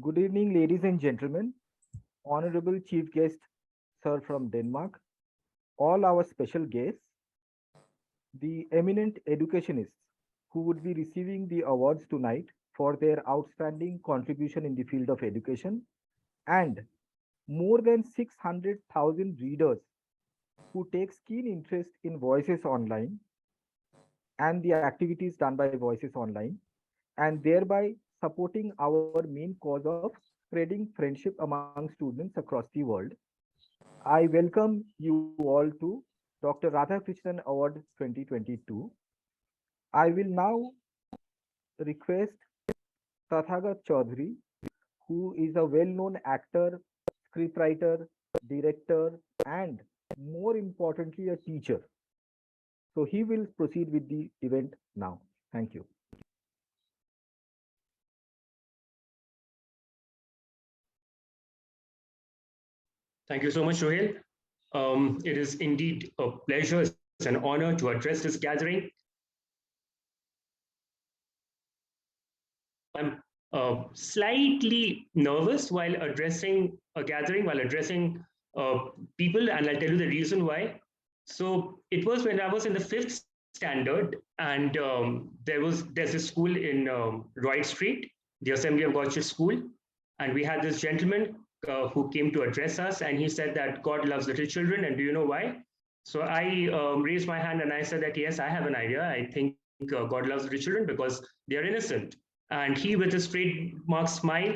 Good evening, ladies and gentlemen, Honorable Chief Guest, Sir from Denmark, all our special guests, the eminent educationists who would be receiving the awards tonight for their outstanding contribution in the field of education, and more than 600,000 readers who take keen interest in Voices Online and the activities done by Voices Online, and thereby supporting our main cause of spreading friendship among students across the world. I welcome you all to Dr. Radhakrishnan Award 2022. I will now request Tathagat Choudhury, who is a well-known actor, scriptwriter, director, and more importantly, a teacher. So he will proceed with the event now. Thank you. Thank you so much, Ruhail. It is indeed a pleasure, it's an honor to address this gathering. I'm slightly nervous while addressing a gathering, while addressing people, and I'll tell you the reason why. So it was when I was in the fifth standard, and there's a school in Royd Street, the Assembly of God Church School, and we had this gentleman who came to address us, and he said that God loves little children, and do you know why? So I raised my hand and I said that yes, I have an idea. I think God loves little children because they are innocent. And he, with his trademark smile,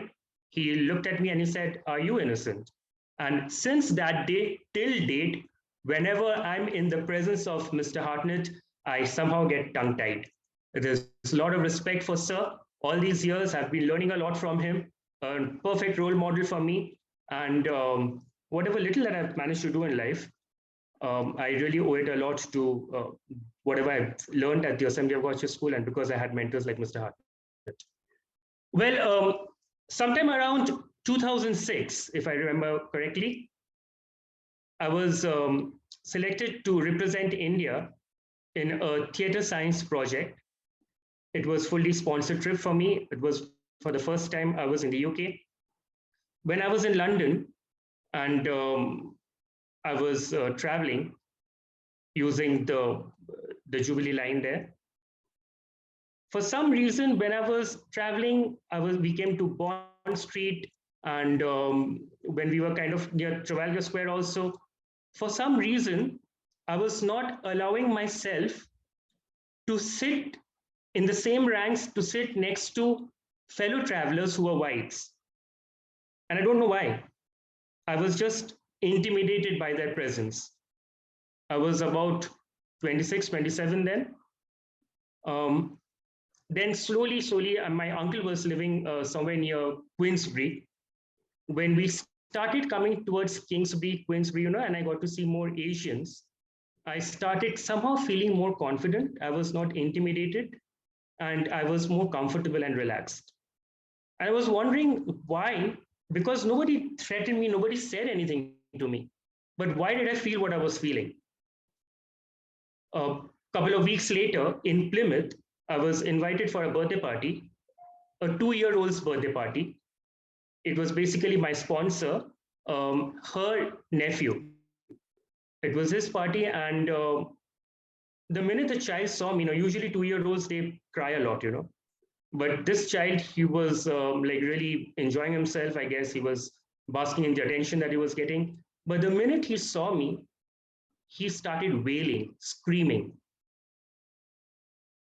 he looked at me and he said, "Are you innocent?" And since that day till date, whenever I'm in the presence of Mr. Hartnett, I somehow get tongue tied. There's a lot of respect for Sir. All these years, I've been learning a lot from him, a perfect role model for me. And whatever little that I've managed to do in life, I really owe it a lot to whatever I've learned at the Assembly of God Church School, and because I had mentors like Mr. Hartnett. Well, sometime around 2006, if I remember correctly, I was selected to represent India in a theater science project. It was fully sponsored trip for me. It was for the first time I was in the UK. When I was in London and I was traveling using the Jubilee line there, for some reason, when I was traveling, we came to Bond Street, and when we were kind of near Trafalgar Square also, for some reason, I was not allowing myself to sit in the same ranks, to sit next to fellow travelers who were whites. And I don't know why. I was just intimidated by their presence. I was about 26, 27 then. Then slowly, my uncle was living somewhere near Queensbury. When we started coming towards Queensbury, and I got to see more Asians, I started somehow feeling more confident. I was not intimidated, and I was more comfortable and relaxed. I was wondering why, because nobody threatened me, nobody said anything to me. But why did I feel what I was feeling? A couple of weeks later in Plymouth, I was invited for a birthday party, a 2-year-old's birthday party. It was basically my sponsor, her nephew. It was his party, and the minute the child saw me, usually 2-year-olds, they cry a lot, But this child, he was like really enjoying himself. I guess he was basking in the attention that he was getting. But the minute he saw me, he started wailing, screaming.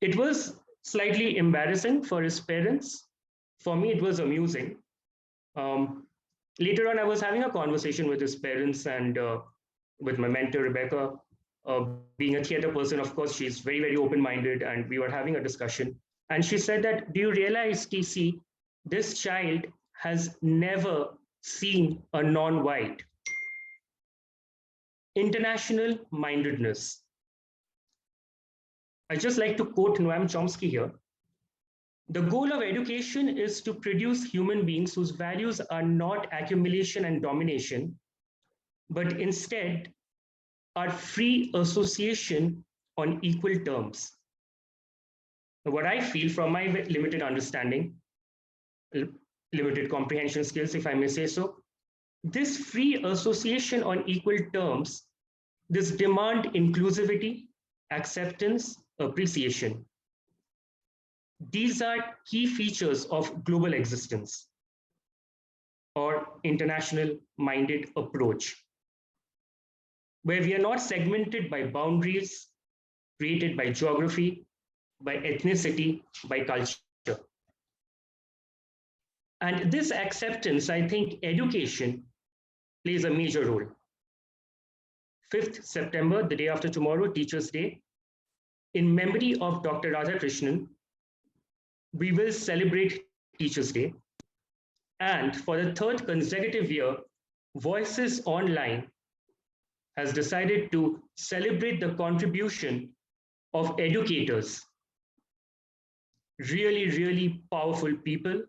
It was slightly embarrassing for his parents. For me, it was amusing. Later on, I was having a conversation with his parents and with my mentor, Rebecca. Being a theater person, of course, she's very, very open-minded, and we were having a discussion. And she said that, do you realize, TC, this child has never seen a non-white. International mindedness. I just like to quote Noam Chomsky here. The goal of education is to produce human beings whose values are not accumulation and domination, but instead are free association on equal terms. What I feel from my limited understanding, limited comprehension skills, if I may say so. This free association on equal terms, this demand inclusivity, acceptance, appreciation. These are key features of global existence or international minded approach, where we are not segmented by boundaries created by geography, by ethnicity, by culture. And this acceptance, I think education plays a major role. 5th September, the day after tomorrow, Teachers' Day, in memory of Dr. Radhakrishnan, we will celebrate Teachers' Day. And for the third consecutive year, Voices Online has decided to celebrate the contribution of educators, really, really powerful people,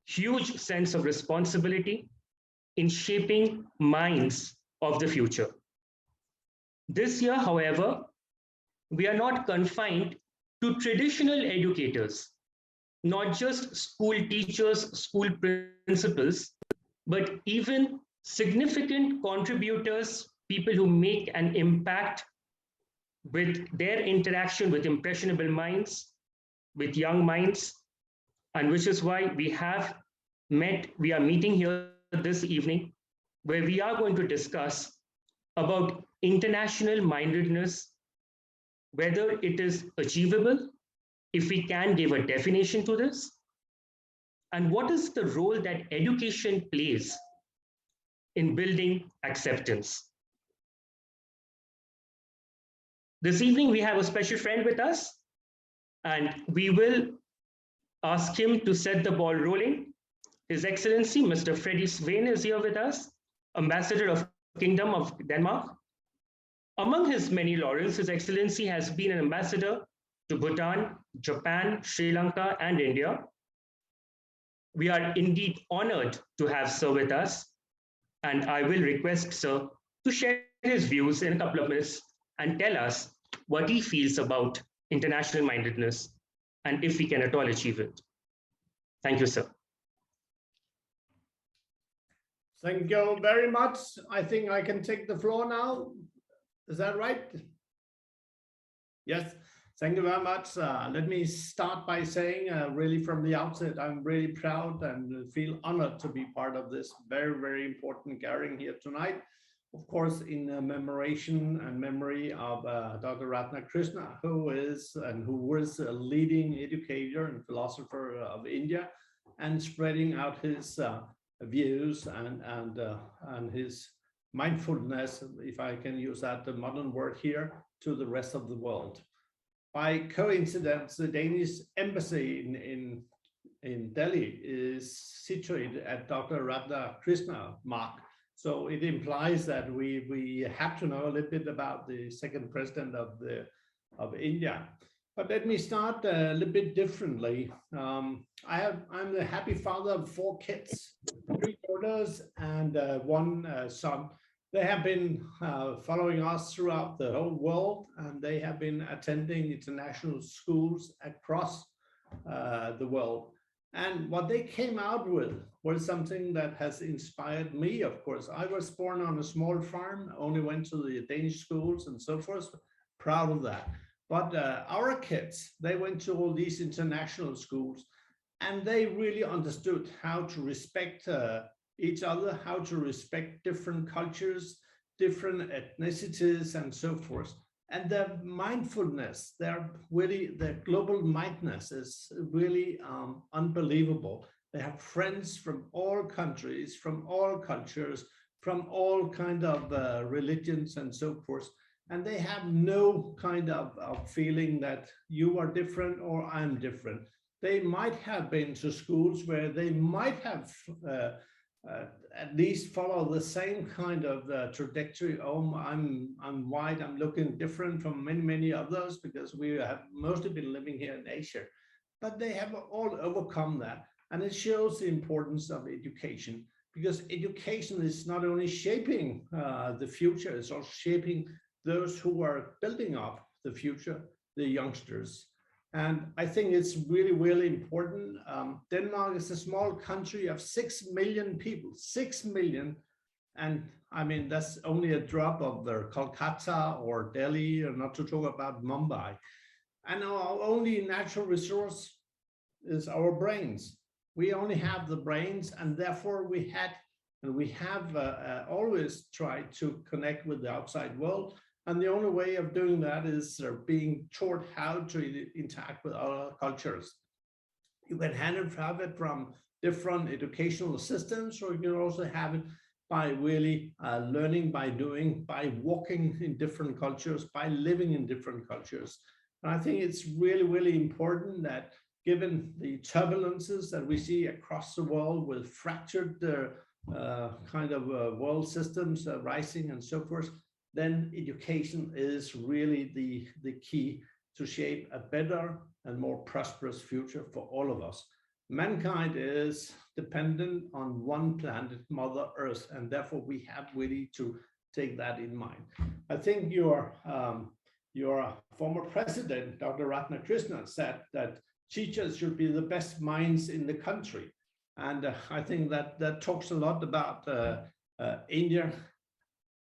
huge sense of responsibility in shaping minds of the future. This year, however, we are not confined to traditional educators, not just school teachers, school principals, but even significant contributors, people who make an impact with their interaction with impressionable minds, with young minds, and which is why we are meeting here this evening, where we are going to discuss about international mindedness, whether it is achievable, if we can give a definition to this, and what is the role that education plays in building acceptance. This evening, we have a special friend with us, and we will ask him to set the ball rolling. His Excellency, Mr. Freddy Swain, is here with us, Ambassador of Kingdom of Denmark. Among his many laurels, His Excellency has been an ambassador to Bhutan, Japan, Sri Lanka, and India. We are indeed honored to have Sir with us, and I will request Sir to share his views in a couple of minutes and tell us what he feels about international mindedness and if we can at all achieve it. Thank you, sir. Thank you very much. I think I can take the floor now. Is that right? Yes, thank you very much. Let me start by saying really from the outset, I'm really proud and feel honored to be part of this very, very important gathering here tonight. Of course, in commemoration and memory of Dr. Radhakrishnan, who is and who was a leading educator and philosopher of India, and spreading out his views and his mindfulness, if I can use that the modern word here, to the rest of the world. By coincidence, the Danish embassy in Delhi is situated at Dr. Radhakrishnan Mark. So it implies that we have to know a little bit about the second president of India. But let me start a little bit differently. I'm the happy father of 4 kids, 3 daughters and 1 son. They have been following us throughout the whole world, and they have been attending international schools across the world. And what they came out with was something that has inspired me, of course. I was born on a small farm, only went to the Danish schools and so forth, proud of that. But our kids, they went to all these international schools, and they really understood how to respect each other, how to respect different cultures, different ethnicities, and so forth. And their mindfulness, their global mindedness is really unbelievable. They have friends from all countries, from all cultures, from all kind of religions and so forth. And they have no kind of feeling that you are different or I'm different. They might have been to schools where they might have at least follow the same kind of trajectory. Oh, I'm white, I'm looking different from many others because we have mostly been living here in Asia. But they have all overcome that. And it shows the importance of education, because education is not only shaping the future, it's also shaping those who are building up the future, the youngsters. And I think it's really, really important. Denmark is a small country of 6 million people, 6 million. And I mean, that's only a drop of the Kolkata or Delhi, or not to talk about Mumbai. And our only natural resource is our brains. We only have the brains, and therefore we have always tried to connect with the outside world. And the only way of doing that is being taught how to interact with other cultures. You can have it from different educational systems, or you can also have it by really learning by doing, by walking in different cultures, by living in different cultures. And I think it's really, really important that, given the turbulences that we see across the world with fractured world systems rising and so forth, then education is really the key to shape a better and more prosperous future for all of us. Mankind is dependent on one planet, Mother Earth, and therefore we have really to take that in mind. I think your former president, Dr. Radhakrishnan, said that teachers should be the best minds in the country. And I think that talks a lot about India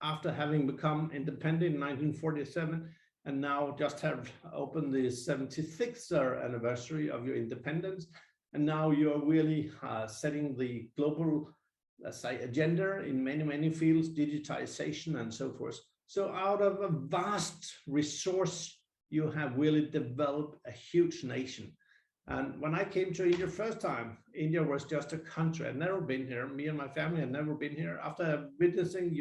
after having become independent in 1947, and now just have opened the 76th anniversary of your independence. And now you're really setting the global, let's say, agenda in many, many fields, digitization and so forth. So out of a vast resource, you have really developed a huge nation. And when I came to India first time, India was just a country. I'd never been here. Me and my family had never been here. After witnessing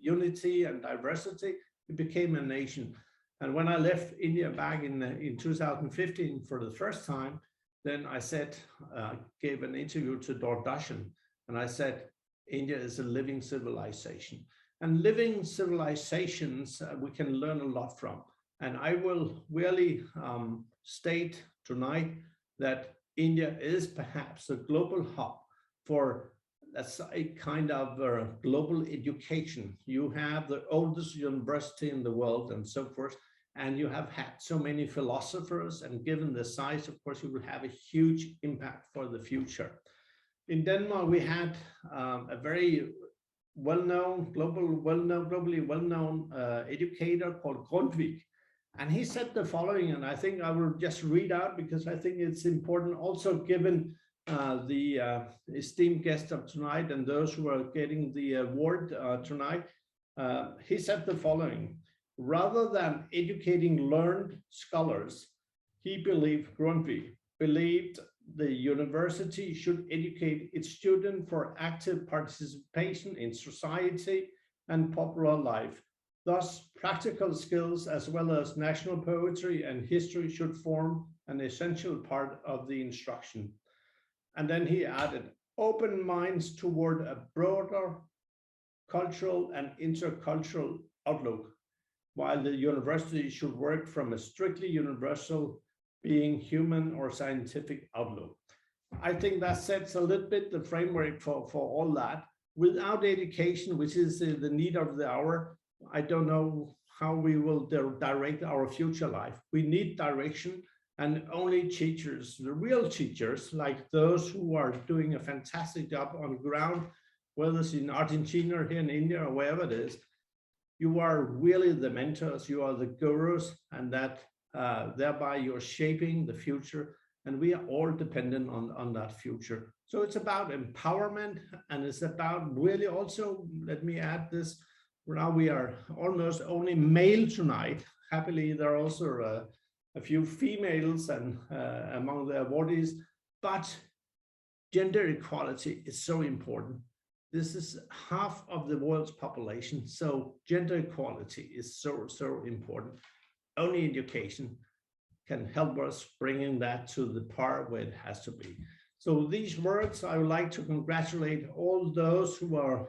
unity and diversity, it became a nation. And when I left India back in 2015 for the first time, then I said, gave an interview to Doordarshan, and I said, India is a living civilization. And living civilizations we can learn a lot from. And I will really state tonight that India is perhaps a global hub for, let's say, kind of global education. You have the oldest university in the world and so forth, and you have had so many philosophers, and given the size, of course, you will have a huge impact for the future. In Denmark, we had a very well-known, globally well-known educator called Grundtvig. And he said the following, and I think I will just read out because I think it's important also, given the esteemed guest of tonight and those who are getting the award tonight. He said the following: rather than educating learned scholars, he believed, Grundtvig believed, the university should educate its students for active participation in society and popular life. Thus, practical skills as well as national poetry and history should form an essential part of the instruction. And then he added, open minds toward a broader cultural and intercultural outlook, while the university should work from a strictly universal, being human or scientific outlook. I think that sets a little bit the framework for all that. Without education, which is the need of the hour, I don't know how we will direct our future life. We need direction, and only teachers, the real teachers, like those who are doing a fantastic job on the ground, whether it's in Argentina or here in India or wherever it is, you are really the mentors, you are the gurus, and that thereby you're shaping the future, and we are all dependent on that future. So it's about empowerment, and it's about really also, let me add this, now we are almost only male tonight. Happily, there are also a few females and among the awardees, but gender equality is so important. This is half of the world's population, so gender equality is so important. Only education can help us bringing that to the par where it has to be. So these words, I would like to congratulate all those who are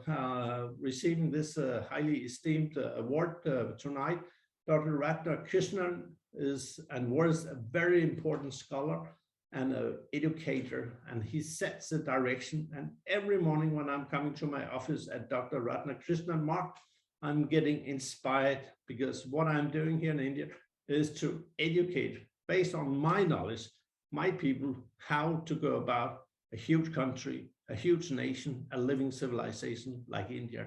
receiving this highly esteemed award tonight. Dr. Radhakrishnan is and was a very important scholar and an educator, and he sets the direction. And every morning when I'm coming to my office at Dr. Radhakrishnan Mark, I'm getting inspired, because what I'm doing here in India is to educate based on my knowledge, my people, how to go about a huge country, a huge nation, a living civilization like India.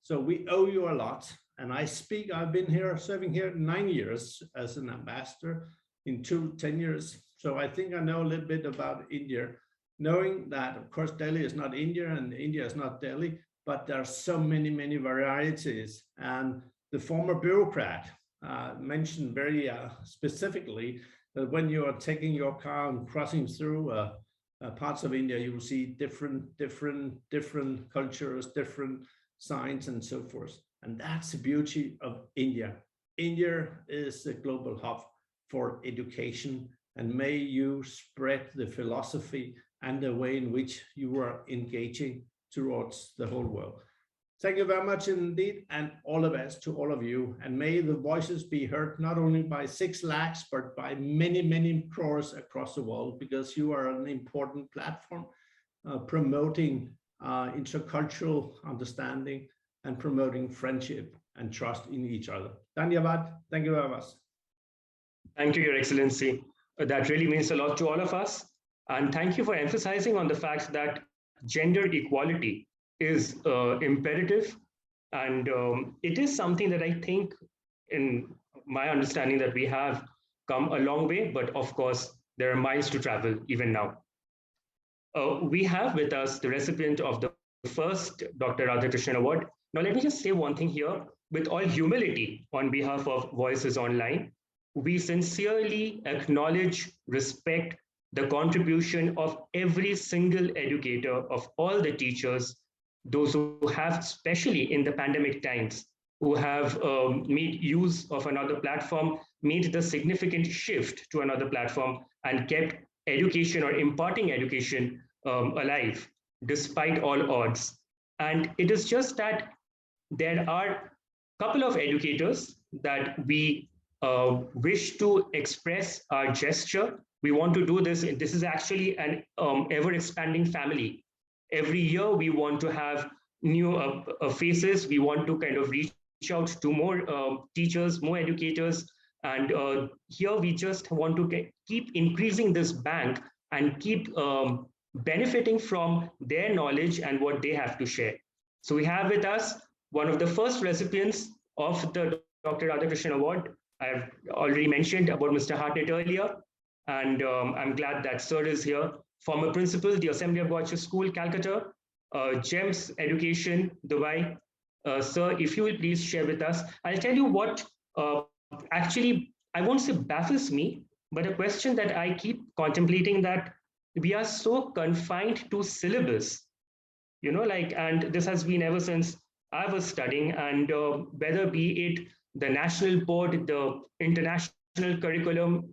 So we owe you a lot. And I've been here, serving here 9 years as an ambassador, in 10 years. So I think I know a little bit about India, knowing that, of course, Delhi is not India and India is not Delhi, but there are so many, many varieties. And the former bureaucrat mentioned very specifically that when you are taking your car and crossing through parts of India, you will see different cultures, different signs, and so forth. And that's the beauty of India. India is the global hub for education, and may you spread the philosophy and the way in which you are engaging towards the whole world. Thank you very much indeed, and all the best to all of you. And may the voices be heard not only by 6 lakhs, but by many, many crores across the world, because you are an important platform promoting intercultural understanding and promoting friendship and trust in each other. Dhanyavad. Thank you very much. Thank you, Your Excellency. That really means a lot to all of us. And thank you for emphasizing on the fact that gender equality is imperative. And it is something that I think, in my understanding, that we have come a long way, but of course, there are miles to travel even now. We have with us the recipient of the first Dr. Radhakrishnan Award. Now, let me just say one thing here, with all humility on behalf of Voices Online. We sincerely acknowledge, respect the contribution of every single educator, of all the teachers, those who have, especially in the pandemic times, who have made use of another platform, made the significant shift to another platform, and kept education or imparting education alive, despite all odds. And it is just that there are a couple of educators that we wish to express our gesture. We want to do this. This is actually an ever-expanding family. Every year, we want to have new faces. We want to kind of reach out to more teachers, more educators. And here, we just want to keep increasing this bank and keep benefiting from their knowledge and what they have to share. So we have with us one of the first recipients of the Dr. Radhakrishnan Award. I've already mentioned about Mr. Hartnett earlier, and I'm glad that Sir is here. Former principal, the Assembly of God School, Calcutta, GEMS Education, Dubai. Sir, if you will please share with us. I'll tell you what actually, I won't say baffles me, but a question that I keep contemplating, that we are so confined to syllabus, and this has been ever since I was studying, and whether be it the national board, the international curriculum,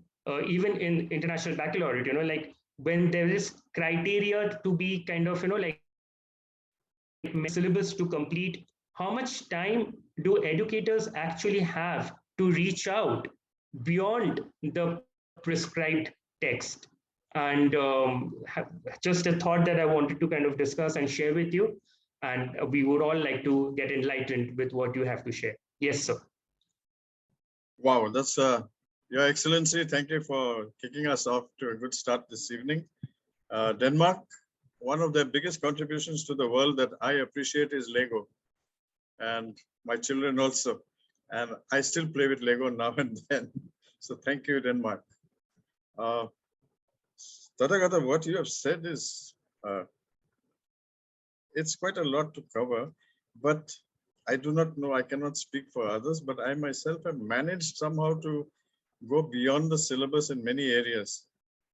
even in international baccalaureate, when there is criteria to be kind of, syllabus to complete, how much time do educators actually have to reach out beyond the prescribed text? And just a thought that I wanted to kind of discuss and share with you. And we would all like to get enlightened with what you have to share. Yes, sir. Wow, that's Your Excellency. Thank you for kicking us off to a good start this evening. Denmark, one of the biggest contributions to the world that I appreciate is Lego, and my children also. And I still play with Lego now and then. So thank you, Denmark. Tathagata, what you have said is, it's quite a lot to cover, but I do not know, I cannot speak for others, but I myself have managed somehow to go beyond the syllabus in many areas.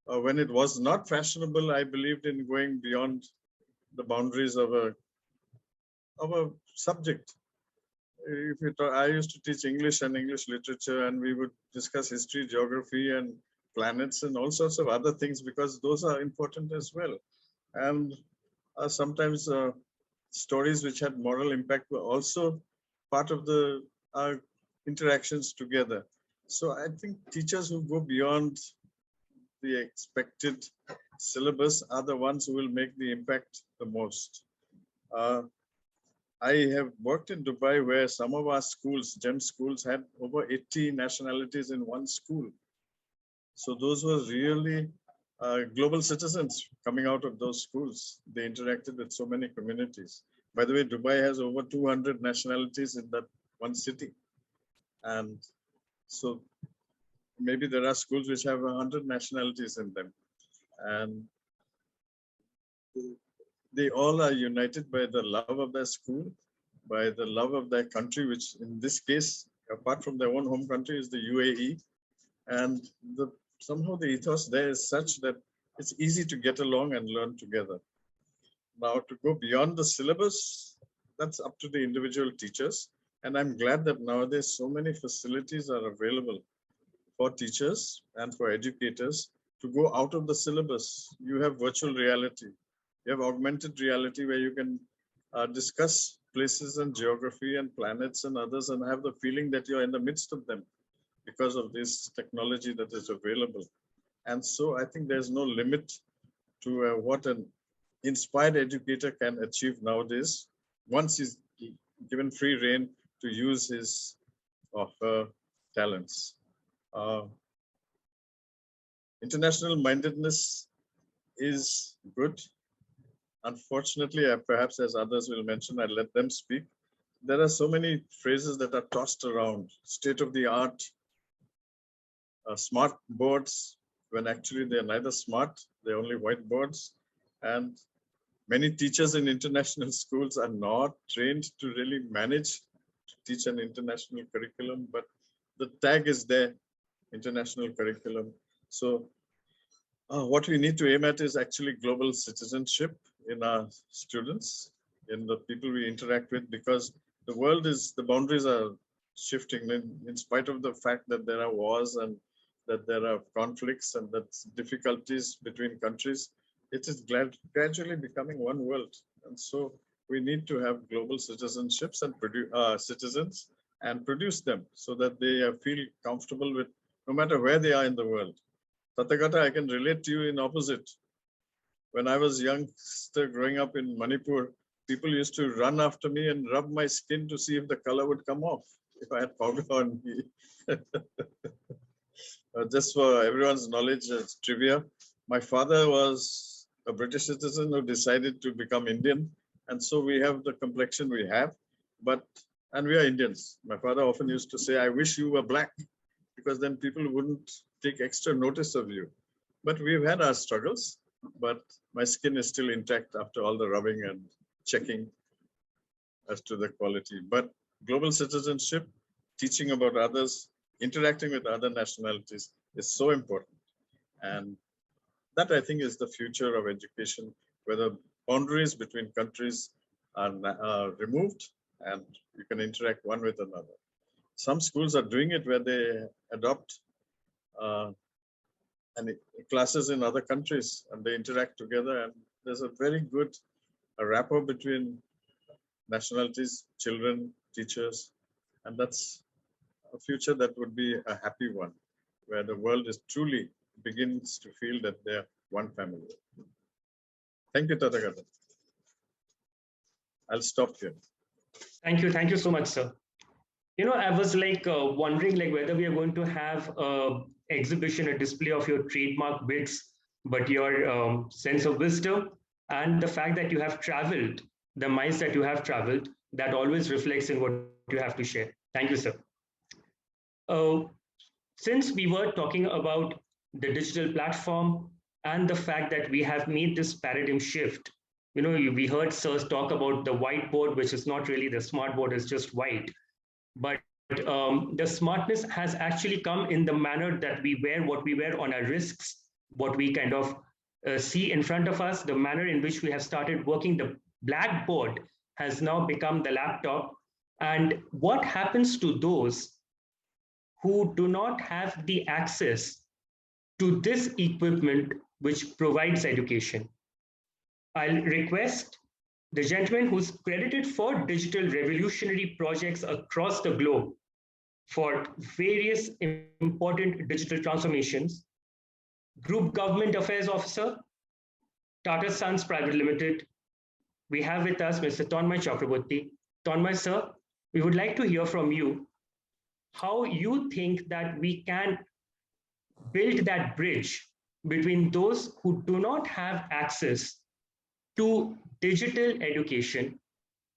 When it was not fashionable, I believed in going beyond the boundaries of a subject. I used to teach English and English literature, and we would discuss history, geography, and planets, and all sorts of other things, because those are important as well. And sometimes stories which had moral impact were also part of the interactions together. So I think teachers who go beyond the expected syllabus are the ones who will make the impact the most. I have worked in Dubai, where some of our schools, GEM schools, had over 80 nationalities in one school. So those were really global citizens coming out of those schools. They interacted with so many communities. By the way, Dubai has over 200 nationalities in that one city. And so maybe there are schools which have 100 nationalities in them. And they all are united by the love of their school, by the love of their country, which in this case, apart from their own home country, is the UAE. And somehow the ethos there is such that it's easy to get along and learn together. Now, to go beyond the syllabus, that's up to the individual teachers. And I'm glad that nowadays so many facilities are available for teachers and for educators to go out of the syllabus. You have virtual reality, you have augmented reality where you can discuss places and geography and planets and others and have the feeling that you're in the midst of them because of this technology that is available. And so I think there's no limit to what an inspired educator can achieve nowadays once he's given free rein to use his or her talents. International mindedness is good. Unfortunately, perhaps as others will mention, I let them speak. There are so many phrases that are tossed around, state of the art, smart boards, when actually they're neither smart, they're only whiteboards. And many teachers in international schools are not trained to really manage to teach an international curriculum, but the tag is there, international curriculum. So what we need to aim at is actually global citizenship in our students, in the people we interact with, because the world is, the boundaries are shifting in spite of the fact that there are wars and that there are conflicts and that difficulties between countries. It is gradually becoming one world. And so we need to have global citizenships and citizens and produce them so that they feel comfortable with no matter where they are in the world. Tathagata, I can relate to you in opposite. When I was youngster growing up in Manipur, people used to run after me and rub my skin to see if the color would come off, if I had powder on me. Just for everyone's knowledge, as trivia, my father was a British citizen who decided to become Indian. And so we have the complexion we have, and we are Indians. My father often used to say, I wish you were black, because then people wouldn't take extra notice of you. But we've had our struggles, but my skin is still intact after all the rubbing and checking as to the quality. But global citizenship, teaching about others, interacting with other nationalities is so important. And that, I think, is the future of education, where the boundaries between countries are removed and you can interact one with another. Some schools are doing it where they adopt classes in other countries and they interact together, and there's a very good rapport between nationalities, children, teachers, and that's a future that would be a happy one, where the world is truly begins to feel that they're one family. Thank you, Tathagata. I'll stop here. Thank you so much, sir. I was wondering whether we are going to have a exhibition, a display of your trademark bits, but your sense of wisdom and the fact that you have traveled, the miles that you have traveled, that always reflects in what you have to share. Thank you, sir. Since we were talking about the digital platform and the fact that we have made this paradigm shift, we heard sirs talk about the whiteboard, which is not really the smart board, it's just white. But the smartness has actually come in the manner that we wear what we wear on our wrists, what we kind of see in front of us, the manner in which we have started working. The blackboard has now become the laptop. And what happens to those who do not have the access to this equipment which provides education? I'll request the gentleman who's credited for digital revolutionary projects across the globe for various important digital transformations, Group Government Affairs Officer, Tata Sons Private Limited. We have with us Mr. Tanmay Chakraborty. Tanmay, sir, we would like to hear from you how you think that we can build that bridge between those who do not have access to digital education.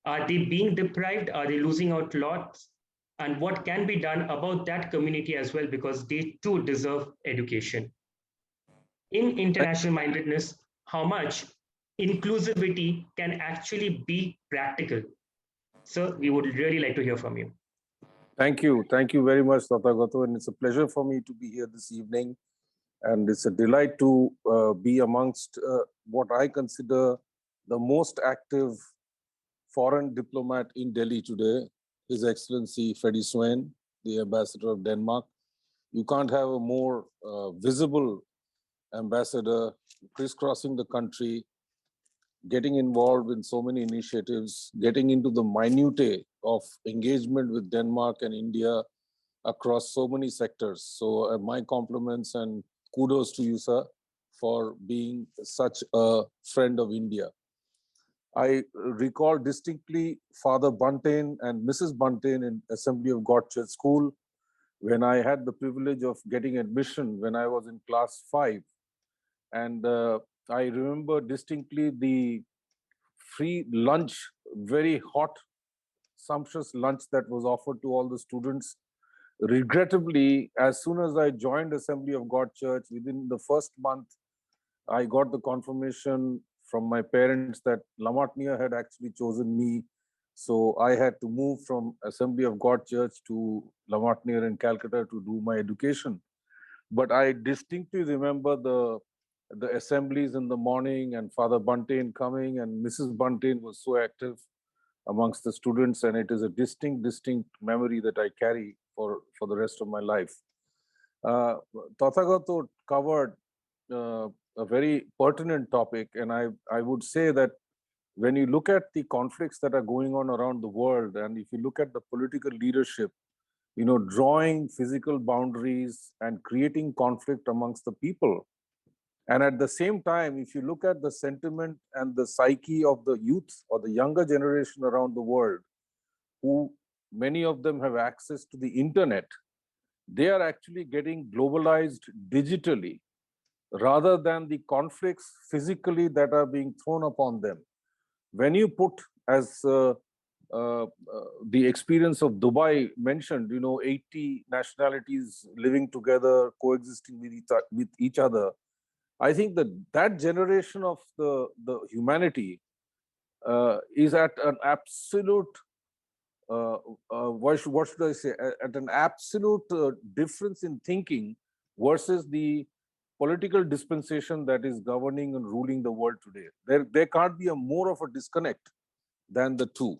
Are they being deprived? Are they losing out lots? And what can be done about that community as well, because they too deserve education. In international mindedness, how much inclusivity can actually be practical. Sir, we would really like to hear from you. Thank you. Thank you very much, Tathagato. And it's a pleasure for me to be here this evening. And it's a delight to be amongst what I consider the most active foreign diplomat in Delhi today, His Excellency Freddie Swain, the Ambassador of Denmark. You can't have a more visible ambassador crisscrossing the country, getting involved in so many initiatives, getting into the minutiae of engagement with Denmark and India across so many sectors. So my compliments and kudos to you, sir, for being such a friend of India. I recall distinctly Father Buntain and Mrs. Buntain in Assembly of God Church School when I had the privilege of getting admission when I was in class 5. And I remember distinctly the free lunch, very hot, sumptuous lunch that was offered to all the students. Regrettably, as soon as I joined Assembly of God Church, within the first month, I got the confirmation from my parents that Lamatnia had actually chosen me. So I had to move from Assembly of God Church to Lamatnia in Calcutta to do my education. But I distinctly remember the assemblies in the morning and Father Buntain coming, and Mrs. Buntain was so active amongst the students, and it is a distinct memory that I carry for the rest of my life. Tathagato covered a very pertinent topic, and I would say that when you look at the conflicts that are going on around the world, and if you look at the political leadership, drawing physical boundaries and creating conflict amongst the people. And at the same time, if you look at the sentiment and the psyche of the youth or the younger generation around the world, who many of them have access to the internet, they are actually getting globalized digitally rather than the conflicts physically that are being thrown upon them. When you put, as the experience of Dubai mentioned, 80 nationalities living together, coexisting with each other, I think that generation of the humanity is at an absolute, what should I say, at an absolute difference in thinking versus the political dispensation that is governing and ruling the world today. There can't be a more of a disconnect than the two.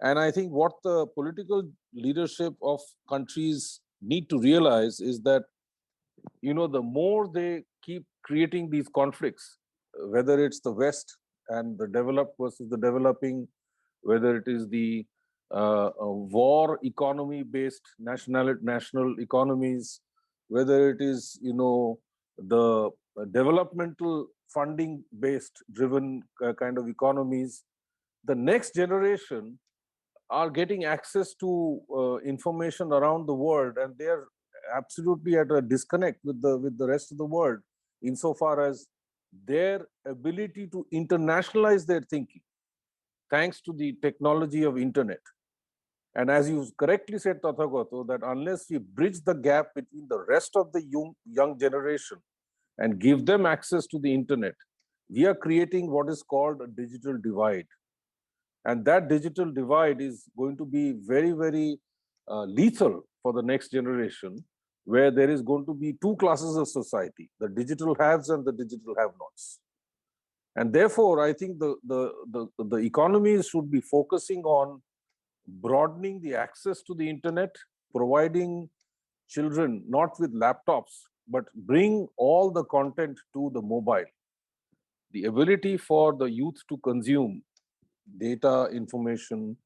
And I think what the political leadership of countries need to realize is that, the more they keep creating these conflicts, whether it's the West and the developed versus the developing, whether it is the war economy based national economies, whether it is, the developmental funding based driven kind of economies, the next generation are getting access to information around the world, and they are absolutely at a disconnect with the rest of the world insofar as their ability to internationalize their thinking thanks to the technology of internet. And as you correctly said, Tathagato, that unless we bridge the gap between the rest of the young generation and give them access to the internet, we are creating what is called a digital divide. And that digital divide is going to be very, very lethal for the next generation, where there is going to be two classes of society, the digital haves and the digital have-nots. And therefore, I think the economies should be focusing on broadening the access to the internet, providing children not with laptops, but bring all the content to the mobile. The ability for the youth to consume data, information,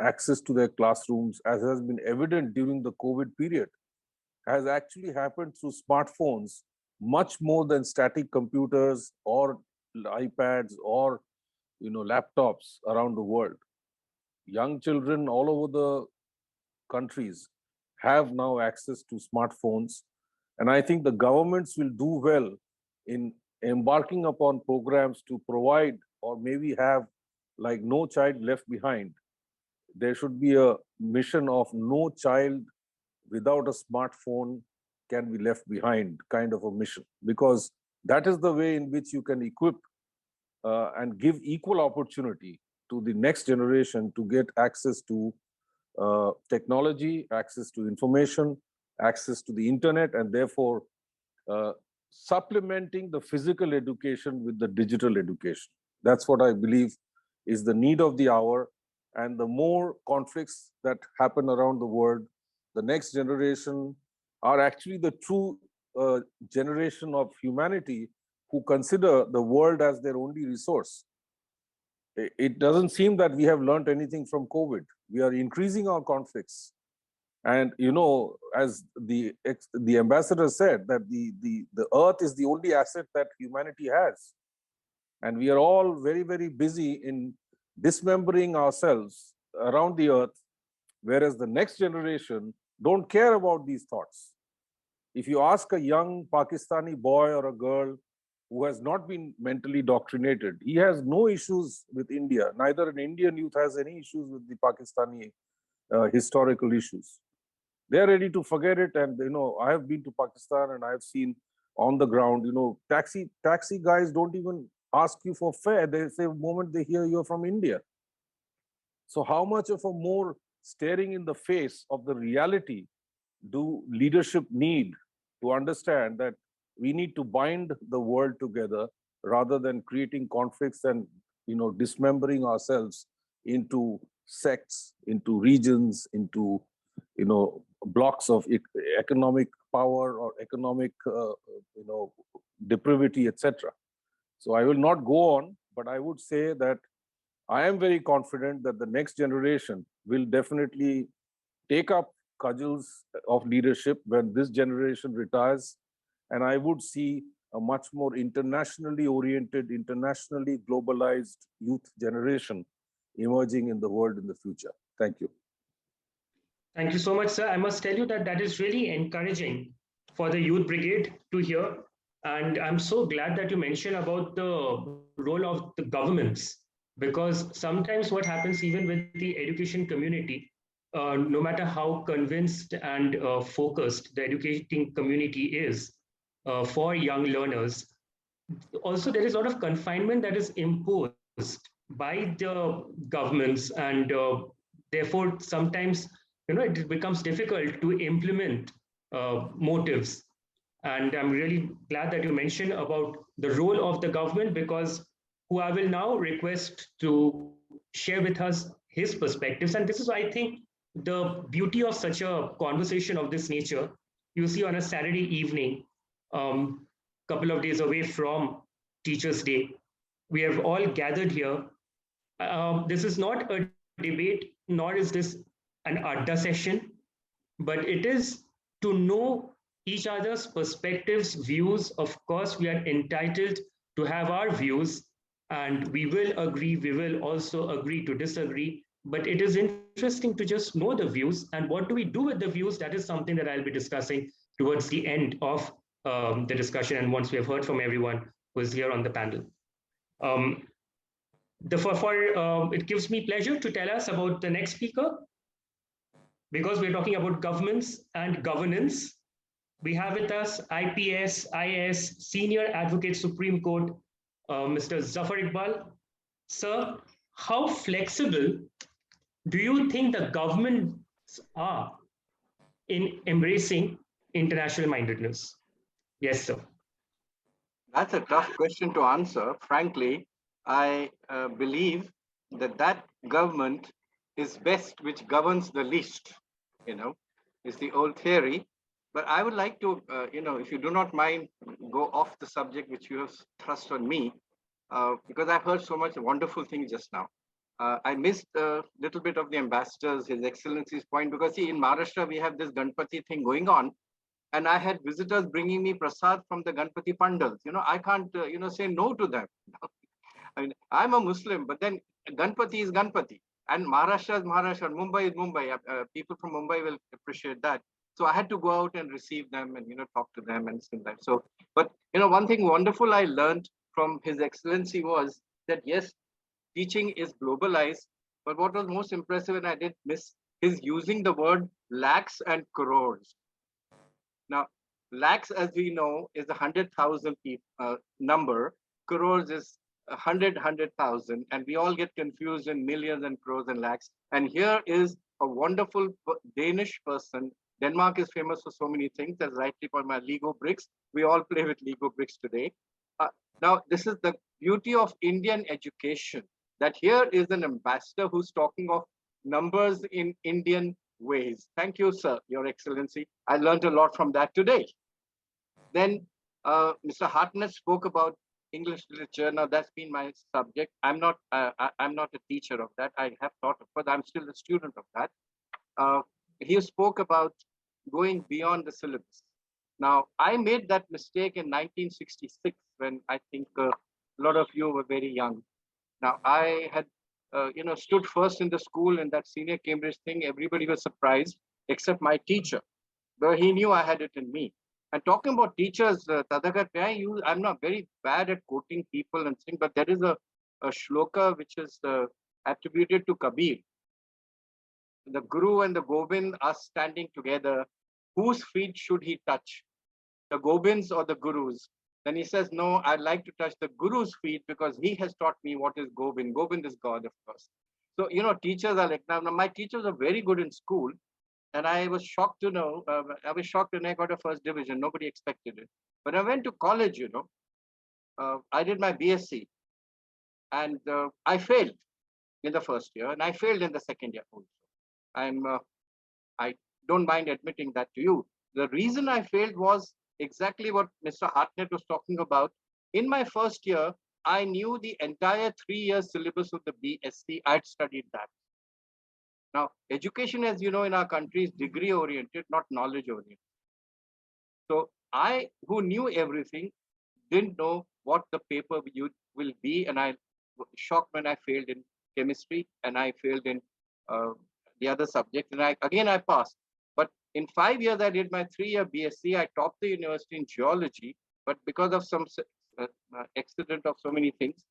access to their classrooms, as has been evident during the COVID period, has actually happened through smartphones much more than static computers or iPads or laptops around the world. Young children all over the countries have now access to smartphones, And I think the governments will do well in embarking upon programs to provide or maybe have like no child left behind. There should be a mission of no child without a smartphone can be left behind kind of a mission, because that is the way in which you can equip and give equal opportunity to the next generation to get access to technology, access to information, access to the internet, and therefore uh, supplementing the physical education with the digital education. That's what I believe is the need of the hour. And the more conflicts that happen around the world, the next generation are actually the true generation of humanity who consider the world as their only resource. It doesn't seem that we have learned anything from COVID. We are increasing our conflicts. And as the ambassador said, that the earth is the only asset that humanity has. And we are all very, very busy in dismembering ourselves around the earth, whereas the next generation don't care about these thoughts. If you ask a young Pakistani boy or a girl who has not been mentally doctrinated, he has no issues with India. Neither an Indian youth has any issues with the Pakistani historical issues. They're ready to forget it. And I have been to Pakistan and I have seen on the ground, taxi guys don't even ask you for fare. They say the moment they hear you're from India. So how much of a more staring in the face of the reality do leadership need to understand that we need to bind the world together rather than creating conflicts and dismembering ourselves into sects, into regions, into blocks of economic power or economic depravity, etc. So I will not go on, but I would say that I am very confident that the next generation will definitely take up cudgels of leadership when this generation retires. And I would see a much more internationally oriented, internationally globalized youth generation emerging in the world in the future. Thank you. Thank you so much, sir. I must tell you that that is really encouraging for the Youth Brigade to hear. And I'm so glad that you mentioned about the role of the governments, because sometimes what happens even with the education community, no matter how convinced and focused the educating community is for young learners, also there is a lot of confinement that is imposed by the governments, and therefore sometimes it becomes difficult to implement motives. And I'm really glad that you mentioned about the role of the government, because who I will now request to share with us his perspectives. And this is, I think, the beauty of such a conversation of this nature. You see, on a Saturday evening, couple of days away from Teachers' Day, we have all gathered here. This is not a debate, nor is this an Adda session, but it is to know each other's perspectives, views. Of course, we are entitled to have our views, and we will agree, we will also agree to disagree. But it is interesting to just know the views, and what do we do with the views? That is something that I'll be discussing towards the end of the discussion, and once we have heard from everyone who is here on the panel. Um, it gives me pleasure to tell us about the next speaker, because we're talking about governments and governance. We have with us IPS, IS, Senior Advocate Supreme Court, Mr. Zafar Iqbal. Sir, how flexible do you think the governments are in embracing international mindedness? Yes, sir. That's a tough question to answer. Frankly, I believe that government is best which governs the least, is the old theory. But I would like to, if you do not mind, go off the subject which you have thrust on me, because I've heard so much wonderful things just now. I missed a little bit of the ambassador's, His Excellency's point, because see, in Maharashtra, we have this Ganpati thing going on. And I had visitors bringing me prasad from the Ganpati pandals. I can't, say no to them. I mean, I'm a Muslim, but then Ganpati is Ganpati. And Maharashtra is Maharashtra, Mumbai is Mumbai. People from Mumbai will appreciate that. So I had to go out and receive them and, talk to them and sing that. So, but, one thing wonderful I learned from His Excellency was that, yes, teaching is globalized, but what was most impressive, and I did miss, is using the word lakhs and crores. Now, lakhs, as we know, is 100,000 number. Crores is 100,000, and we all get confused in millions and crores and lakhs. And here is a wonderful Danish person. Denmark is famous for so many things. As rightly for my Lego bricks, we all play with Lego bricks today. Now, this is the beauty of Indian education. That here is an ambassador who's talking of numbers in Indian ways. Thank you, sir, Your Excellency. I learned a lot from that today. Then Mr. Hartnett spoke about English literature. Now that's been my subject. I'm not a teacher of that. I have taught, but I'm still a student of that. He spoke about going beyond the syllabus. Now I made that mistake in 1966 when I think a lot of you were very young. Now I had stood first in the school in that senior Cambridge thing. Everybody was surprised except my teacher, but he knew I had it in me. And talking about teachers, Tadakat, I'm not very bad at quoting people and things, but there is a shloka which is attributed to Kabir. The Guru and the Gobind are standing together. Whose feet should he touch? The Gobinds or the Gurus? Then he says, no, I'd like to touch the Guru's feet because he has taught me what is Gobind. Gobind is God, of course. So, teachers are like, now my teachers are very good in school. And I was shocked to know, when I got a first division. Nobody expected it. When I went to college, I did my BSc and I failed in the first year and I failed in the second year also. I don't mind admitting that to you. The reason I failed was exactly what Mr. Hartnett was talking about. In my first year, I knew the entire 3-year syllabus of the BSc. I'd studied that. Now, education, as you know, in our country is degree oriented, not knowledge oriented. So I, who knew everything, didn't know what the paper will be. And I was shocked when I failed in chemistry and I failed in the other subject. And I passed. But in 5 years, I did my 3-year BSc. I topped the university in geology. But because of some accident of so many things,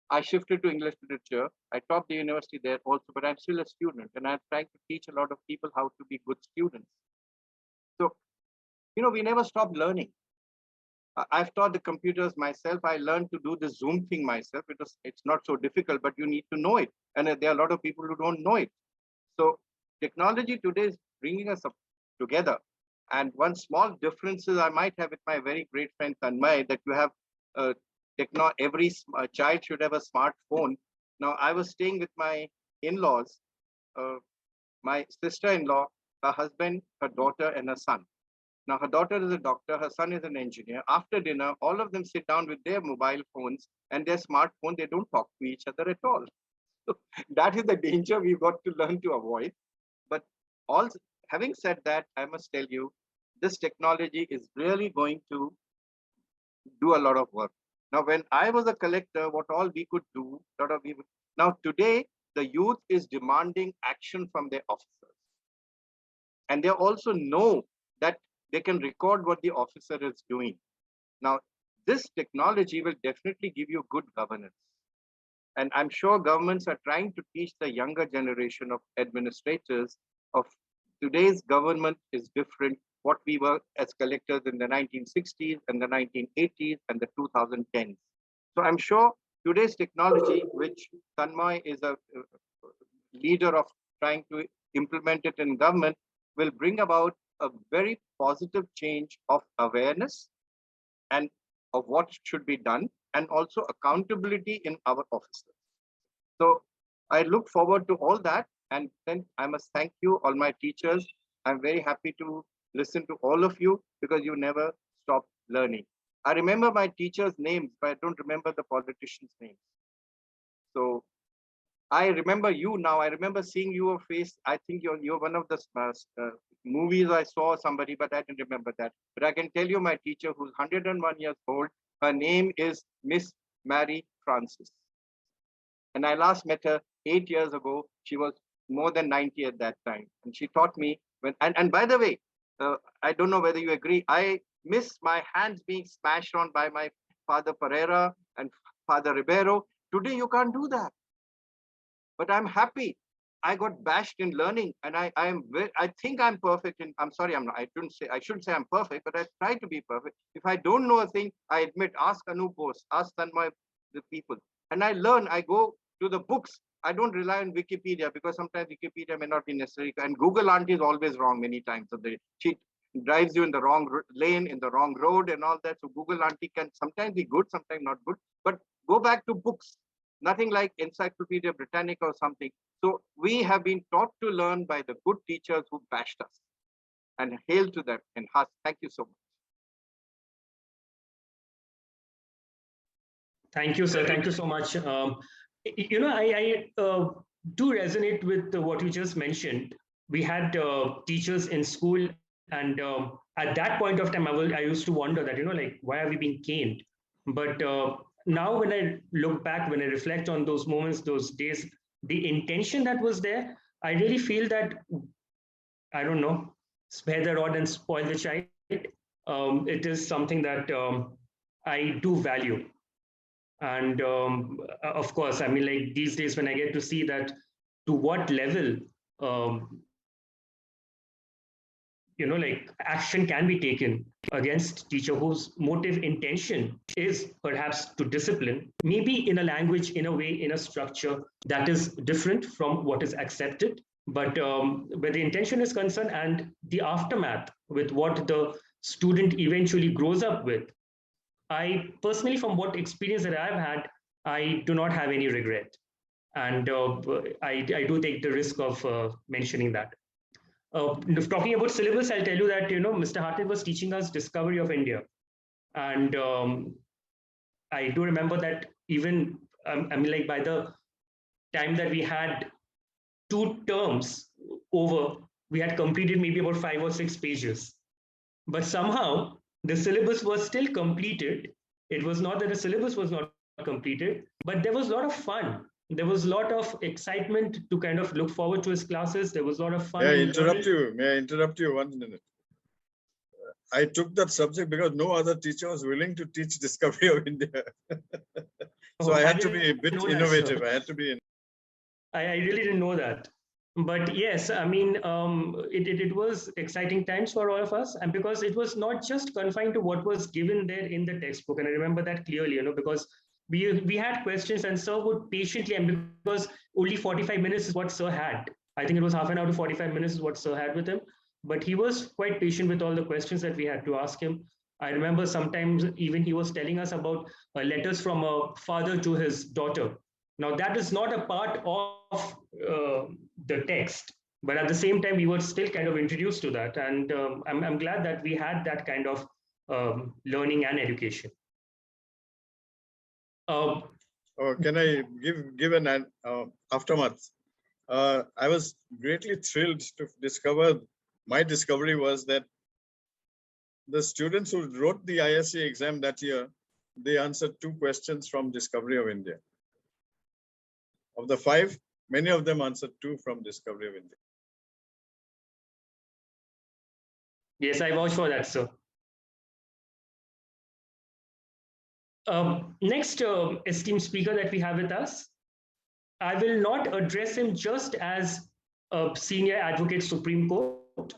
I shifted to English literature. I topped the university there also, but I'm still a student and I'm trying to teach a lot of people how to be good students. So, we never stop learning. I've taught the computers myself. I learned to do the Zoom thing myself. It's not so difficult, but you need to know it. And there are a lot of people who don't know it. So technology today is bringing us together. And one small difference is I might have with my very great friend Tanmay that you have every child should have a smartphone. Now, I was staying with my in-laws, my sister-in-law, her husband, her daughter, and her son. Now, her daughter is a doctor, her son is an engineer. After dinner, all of them sit down with their mobile phones and their smartphone. They don't talk to each other at all. So that is the danger we've got to learn to avoid. But also, having said that, I must tell you, this technology is really going to do a lot of work. Now, when I was a collector, what all we could do, now today, the youth is demanding action from their officers. And they also know that they can record what the officer is doing. Now, this technology will definitely give you good governance. And I'm sure governments are trying to teach the younger generation of administrators of today's government is different what we were as collectors in the 1960s and the 1980s and the 2010s. So I'm sure today's technology, which Tanmay is a leader of trying to implement it in government, will bring about a very positive change of awareness and of what should be done, and also accountability in our officers. So I look forward to all that. And then I must thank you, all my teachers. I'm very happy to listen to all of you because you never stop learning. I remember my teachers' names, but I don't remember the politicians' names. So I remember you now. I remember seeing your face. I think you're one of the movies I saw somebody, but I didn't remember that. But I can tell you my teacher who's 101 years old, her name is Miss Mary Francis. And I last met her 8 years ago. She was more than 90 at that time. And she taught me, and by the way, I don't know whether you agree. I miss my hands being smashed on by my Father Pereira and Father Ribeiro. Today, you can't do that. But I'm happy. I got bashed in learning, and I think I'm perfect. I'm sorry, I'm not. I shouldn't say I'm perfect, but I try to be perfect. If I don't know a thing, I admit. Ask Anup Bose, ask Tanmay, the people, and I learn. I go to the books. I don't rely on Wikipedia because sometimes Wikipedia may not be necessary. And Google auntie is always wrong many times. So she drives you in the wrong lane, in the wrong road, and all that. So Google auntie can sometimes be good, sometimes not good. But go back to books. Nothing like Encyclopedia Britannica or something. So we have been taught to learn by the good teachers who bashed us. And hail to them. And thank you so much. Thank you, sir. Thank you so much. I do resonate with what you just mentioned. We had teachers in school, and at that point of time, I used to wonder that, like, why are we being caned? But now when I look back, when I reflect on those moments, those days, the intention that was there, I really feel that, I don't know, spare the rod and spoil the child. It is something that I do value. And of course, I mean, like these days when I get to see that to what level, like action can be taken against teacher whose motive intention is perhaps to discipline, maybe in a language, in a way, in a structure that is different from what is accepted. But where the intention is concerned and the aftermath with what the student eventually grows up with, I personally, from what experience that I've had, I do not have any regret. And I do take the risk of mentioning that. Talking about syllabus, I'll tell you that, Mr. Hartley was teaching us Discovery of India. And I do remember that even, I mean, like by the time that we had 2 terms over, we had completed maybe about 5 or 6 pages. But somehow the syllabus was still completed. It was not that the syllabus was not completed, but there was a lot of fun. There was a lot of excitement to kind of look forward to his classes. There was a lot of fun. May I interrupt you 1 minute? I took that subject because no other teacher was willing to teach Discovery of India. So I had to be a bit innovative. I had to be. I really didn't know that. But yes, I mean, it was exciting times for all of us, and because it was not just confined to what was given there in the textbook, and I remember that clearly, because we had questions and sir would patiently, and because only 45 minutes is what sir had. I think it was half an hour to 45 minutes is what sir had with him, but he was quite patient with all the questions that we had to ask him. I remember sometimes even he was telling us about letters from a father to his daughter. Now that is not a part of the text, but at the same time, we were still kind of introduced to that. And I'm glad that we had that kind of learning and education. Can I give an aftermath? I was greatly thrilled to discover, my discovery was that the students who wrote the ISC exam that year, they answered 2 questions from Discovery of India. Of the 5, many of them answered 2 from Discovery of India. Yes, I vouch for that, sir. Next esteemed speaker that we have with us, I will not address him just as a senior advocate, Supreme Court,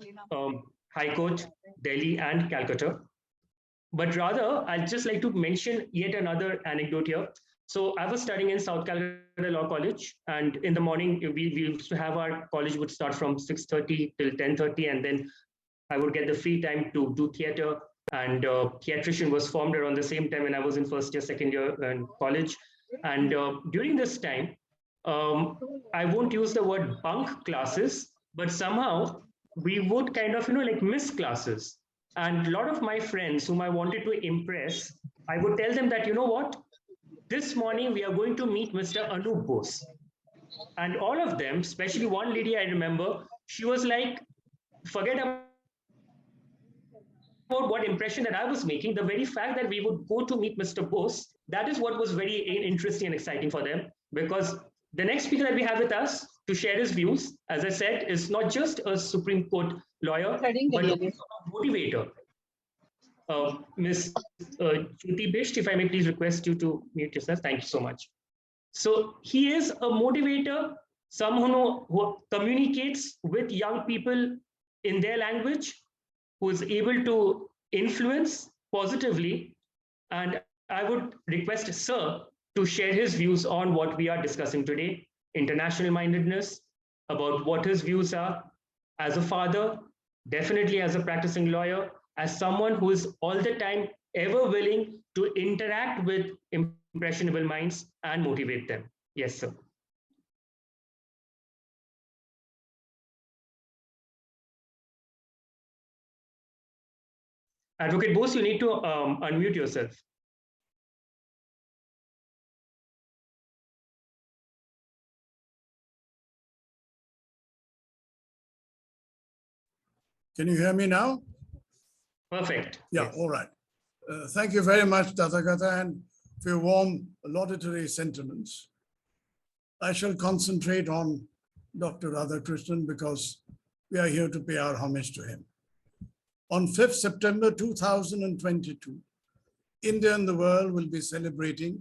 High Court, Delhi and Calcutta, but rather I'd just like to mention yet another anecdote here. So I was studying in South Calcutta Law College, and in the morning we used to have our college would start from 6:30 till 10:30, and then I would get the free time to do theater, and theatrician was formed around the same time when I was in first year, second year in college. And during this time, I won't use the word bunk classes, but somehow we would kind of, like miss classes. And a lot of my friends whom I wanted to impress, I would tell them that, what? This morning we are going to meet Mr. Anup Bose. And all of them, especially one lady I remember, she was like, forget about what impression that I was making. The very fact that we would go to meet Mr. Bose, that is what was very interesting and exciting for them. Because the next speaker that we have with us, to share his views. As I said, is not just a Supreme Court lawyer, but also a motivator. Ms. Jyoti Bisht, if I may please request you to mute yourself. Thank you so much. So he is a motivator, someone who communicates with young people in their language, who is able to influence positively. And I would request Sir to share his views on what we are discussing today, international mindedness, about what his views are as a father, definitely as a practicing lawyer, as someone who is all the time ever willing to interact with impressionable minds and motivate them. Yes, sir. Advocate Bose, you need to unmute yourself. Can you hear me now? Perfect. Yeah, Yes. all right. Thank you very much, Tathagata, and for your warm laudatory sentiments. I shall concentrate on Dr. Radhakrishnan because we are here to pay our homage to him. On 5th September 2022, India and the world will be celebrating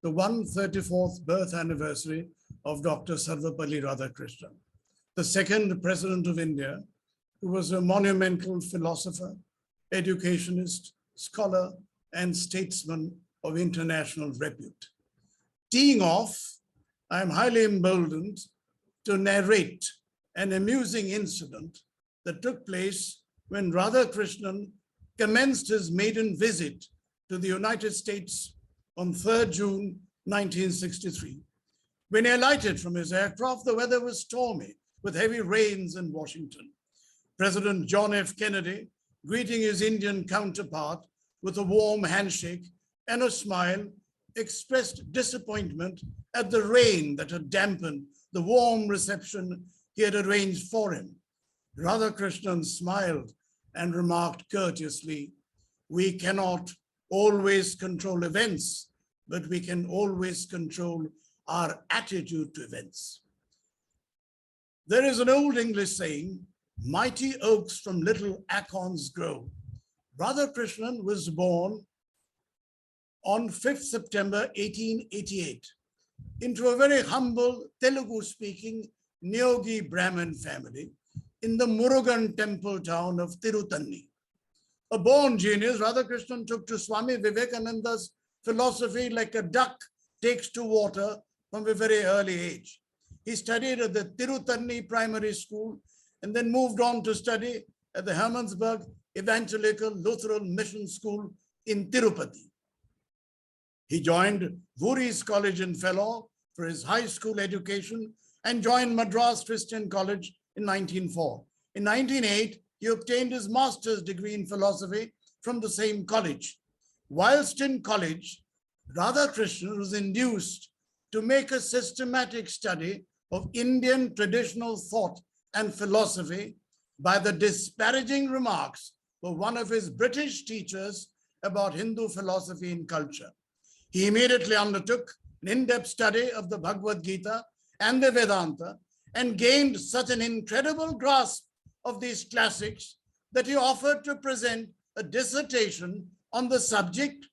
the 134th birth anniversary of Dr. Sarvepalli Radhakrishnan, the second president of India, who was a monumental philosopher, educationist, scholar, and statesman of international repute. Teeing off, I am highly emboldened to narrate an amusing incident that took place when Radhakrishnan commenced his maiden visit to the United States on 3rd June 1963. When he alighted from his aircraft, the weather was stormy with heavy rains in Washington. President John F. Kennedy, greeting his Indian counterpart with a warm handshake and a smile, expressed disappointment at the rain that had dampened the warm reception he had arranged for him. Radhakrishnan smiled and remarked courteously, "We cannot always control events, but we can always control our attitude to events." There is an old English saying, "Mighty oaks from little acorns grow." Radhakrishnan was born on 5th September 1888 into a very humble Telugu-speaking Neogi Brahmin family in the Murugan temple town of Tiruthanni. A born genius, Radhakrishnan took to Swami Vivekananda's philosophy like a duck takes to water from a very early age. He studied at the Tiruthanni Primary School and then moved on to study at the Hermannsburg Evangelical Lutheran Mission School in Tirupati. He joined Voorhees College in Fellow for his high school education and joined Madras Christian College in 1904. In 1908, he obtained his master's degree in philosophy from the same college. Whilst in college, Radhakrishnan was induced to make a systematic study of Indian traditional thought and philosophy by the disparaging remarks of one of his British teachers about Hindu philosophy and culture. He immediately undertook an in-depth study of the Bhagavad Gita and the Vedanta and gained such an incredible grasp of these classics that he offered to present a dissertation on the subject,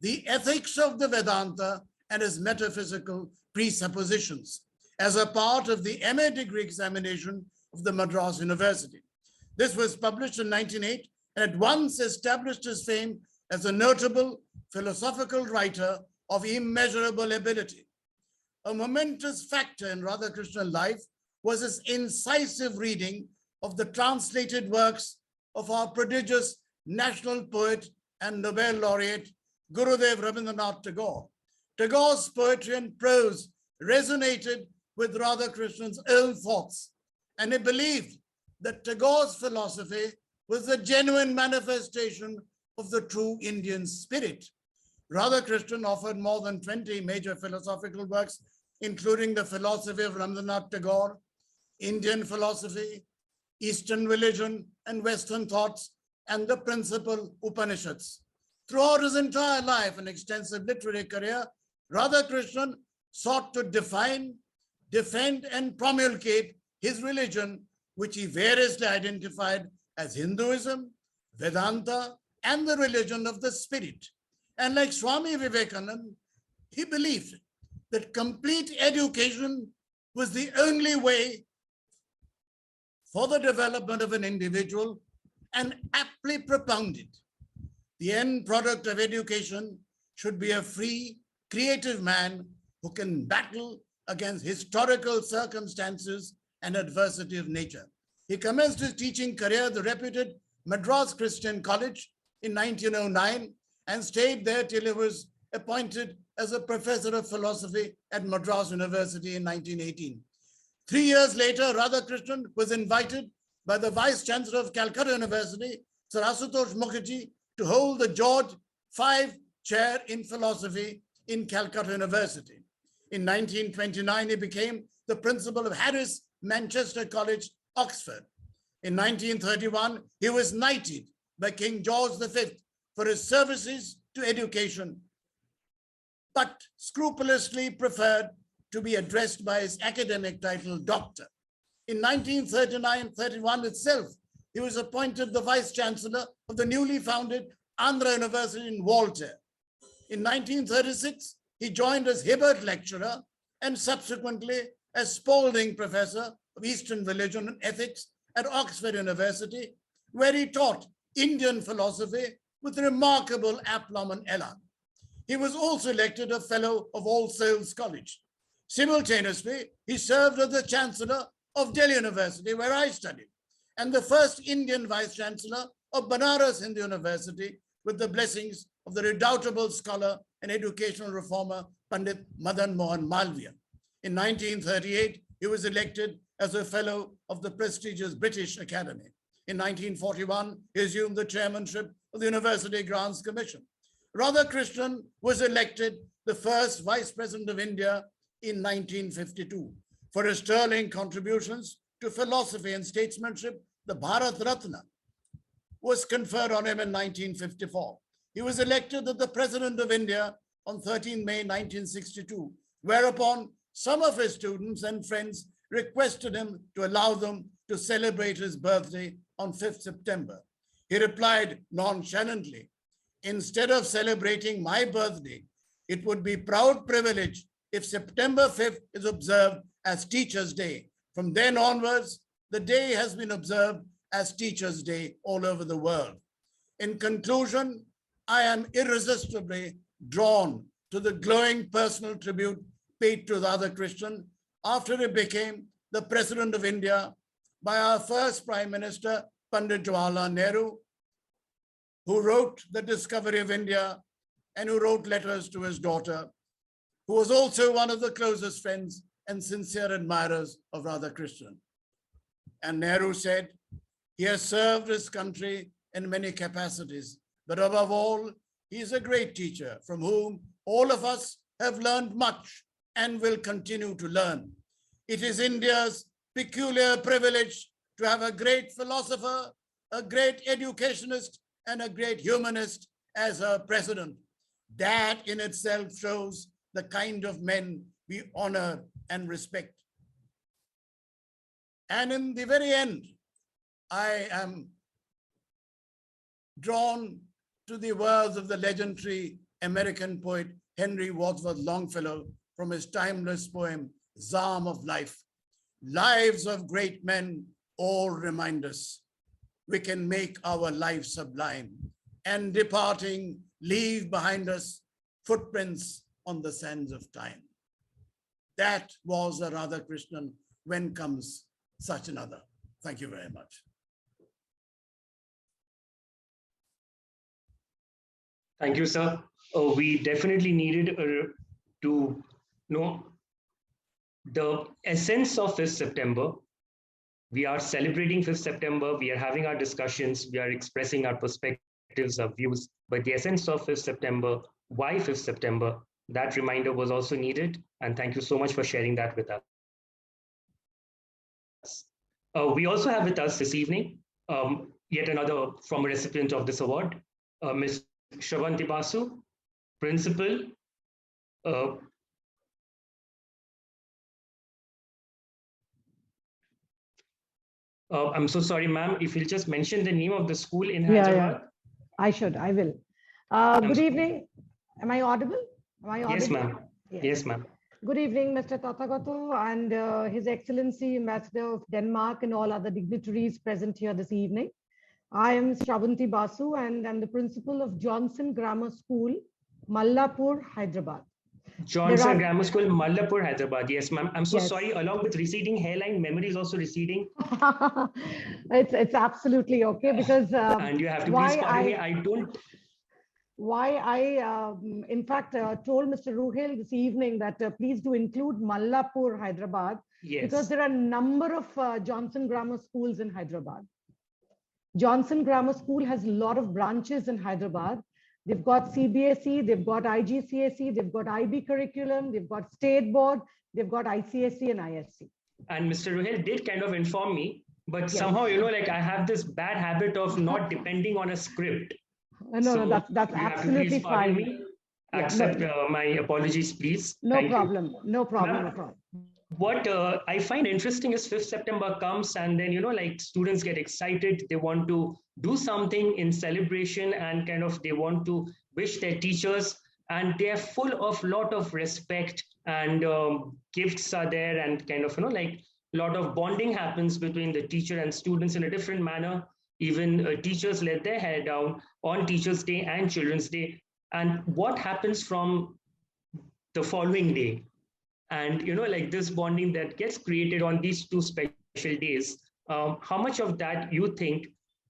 the ethics of the Vedanta and its metaphysical presuppositions, as a part of the MA degree examination of the Madras University. This was published in 1908 and at once established his fame as a notable philosophical writer of immeasurable ability. A momentous factor in Radhakrishnan's life was his incisive reading of the translated works of our prodigious national poet and Nobel laureate, Gurudev Rabindranath Tagore. Tagore's poetry and prose resonated with Radhakrishnan's own thoughts, and he believed that Tagore's philosophy was the genuine manifestation of the true Indian spirit. Radhakrishnan offered more than 20 major philosophical works, including the philosophy of Rabindranath Tagore, Indian philosophy, Eastern religion and Western thoughts, and the principal Upanishads. Throughout his entire life and extensive literary career, Radhakrishnan sought to define, defend and promulgate his religion, which he variously identified as Hinduism, Vedanta, and the religion of the spirit. And like Swami Vivekananda, he believed that complete education was the only way for the development of an individual, and aptly propounded the end product of education should be a free, creative man who can battle against historical circumstances and adversity of nature. He commenced his teaching career at the reputed Madras Christian College in 1909 and stayed there till he was appointed as a professor of philosophy at Madras University in 1918. 3 years later, Radhakrishnan was invited by the Vice Chancellor of Calcutta University, Sir Asutosh Mukherjee, to hold the George V Chair in Philosophy in Calcutta University. In 1929, he became the principal of Harris Manchester College, Oxford. In 1931, he was knighted by King George V for his services to education, but scrupulously preferred to be addressed by his academic title, Doctor. In 1939-31 itself, he was appointed the Vice Chancellor of the newly founded Andhra University in Walter. In 1936, he joined as Hibbert Lecturer and subsequently as Spalding Professor of Eastern Religion and Ethics at Oxford University, where he taught Indian philosophy with remarkable aplomb and elan. He was also elected a Fellow of All Souls College. Simultaneously, he served as the Chancellor of Delhi University, where I studied, and the first Indian Vice Chancellor of Banaras Hindu University, with the blessings of the redoubtable scholar and educational reformer, Pandit Madan Mohan Malviya. In 1938, he was elected as a Fellow of the prestigious British Academy. In 1941, he assumed the chairmanship of the University Grants Commission. Radhakrishnan was elected the first Vice President of India in 1952. For his sterling contributions to philosophy and statesmanship, the Bharat Ratna was conferred on him in 1954. He was elected as the President of India on 13 May 1962, whereupon some of his students and friends requested him to allow them to celebrate his birthday on 5th September. He replied nonchalantly, "Instead of celebrating my birthday, it would be proud privilege if September 5th is observed as Teachers' Day. From then onwards, the day has been observed as Teachers' Day all over the world." In conclusion, I am irresistibly drawn to the glowing personal tribute paid to Radhakrishnan after he became the President of India by our first Prime Minister, Pandit Jawaharlal Nehru, who wrote the discovery of India and who wrote letters to his daughter, who was also one of the closest friends and sincere admirers of Radhakrishnan. And Nehru said, he has served his country in many capacities, but above all, he is a great teacher from whom all of us have learned much and will continue to learn. It is India's peculiar privilege to have a great philosopher, a great educationist, and a great humanist as her president. That in itself shows the kind of men we honor and respect. And in the very end, I am drawn to the words of the legendary American poet Henry Wadsworth Longfellow from his timeless poem, Psalm of Life. Lives of great men all remind us we can make our lives sublime, and departing, leave behind us footprints on the sands of time. That was a Radhakrishnan. When comes such another? Thank you very much. Thank you, sir. We definitely needed to know the essence of 5th September. We are celebrating 5th September. We are having our discussions. We are expressing our perspectives, our views. But the essence of 5th September, why 5th September, that reminder was also needed. And thank you so much for sharing that with us. We also have with us this evening, yet another former recipient of this award, Ms. Shravanti Basu, Principal, I'm so sorry, ma'am. If you'll just mention the name of the school in Yeah, Hyderabad. I will. Good sorry. evening. Am I audible? Am I audible? Yes, ma'am. Yes. Yes, ma'am. Good evening, Mr. Tathagato and His Excellency Ambassador of Denmark and all other dignitaries present here this evening. I am Shravanti Basu and I'm the principal of Johnson Grammar School, Mallapur, Hyderabad. Johnson Grammar School, Mallapur, Hyderabad. Yes, ma'am. I'm so Yes. sorry. Along with receding hairline, memory is also receding. It's absolutely okay because And you have to please pardon me. I don't. Why I, in fact, told Mr. Ruhail this evening that please do include Mallapur, Hyderabad, Yes. because there are a number of Johnson Grammar Schools in Hyderabad. Johnson Grammar School has a lot of branches in Hyderabad. They've got CBSE, they've got IGCSE, they've got IB curriculum, they've got State Board, they've got ICSE and ISC. And Mr. Ruhail did kind of inform me, but Yes. somehow, you know, like I have this bad habit of not depending on a script. No, So that's you have to absolutely please pardon fine. me. Yeah, Accept my apologies, please. No Thank you. problem, no problem, Ma'am, no problem. What I find interesting is 5th September comes and then, you know, like students get excited. They want to do something in celebration and kind of they want to wish their teachers, and they are full of lot of respect and gifts are there and kind of, you know, like a lot of bonding happens between the teacher and students in a different manner. Even teachers let their hair down on Teachers' Day and Children's Day. And what happens from the following day? And, you know, like this bonding that gets created on these two special days, how much of that you think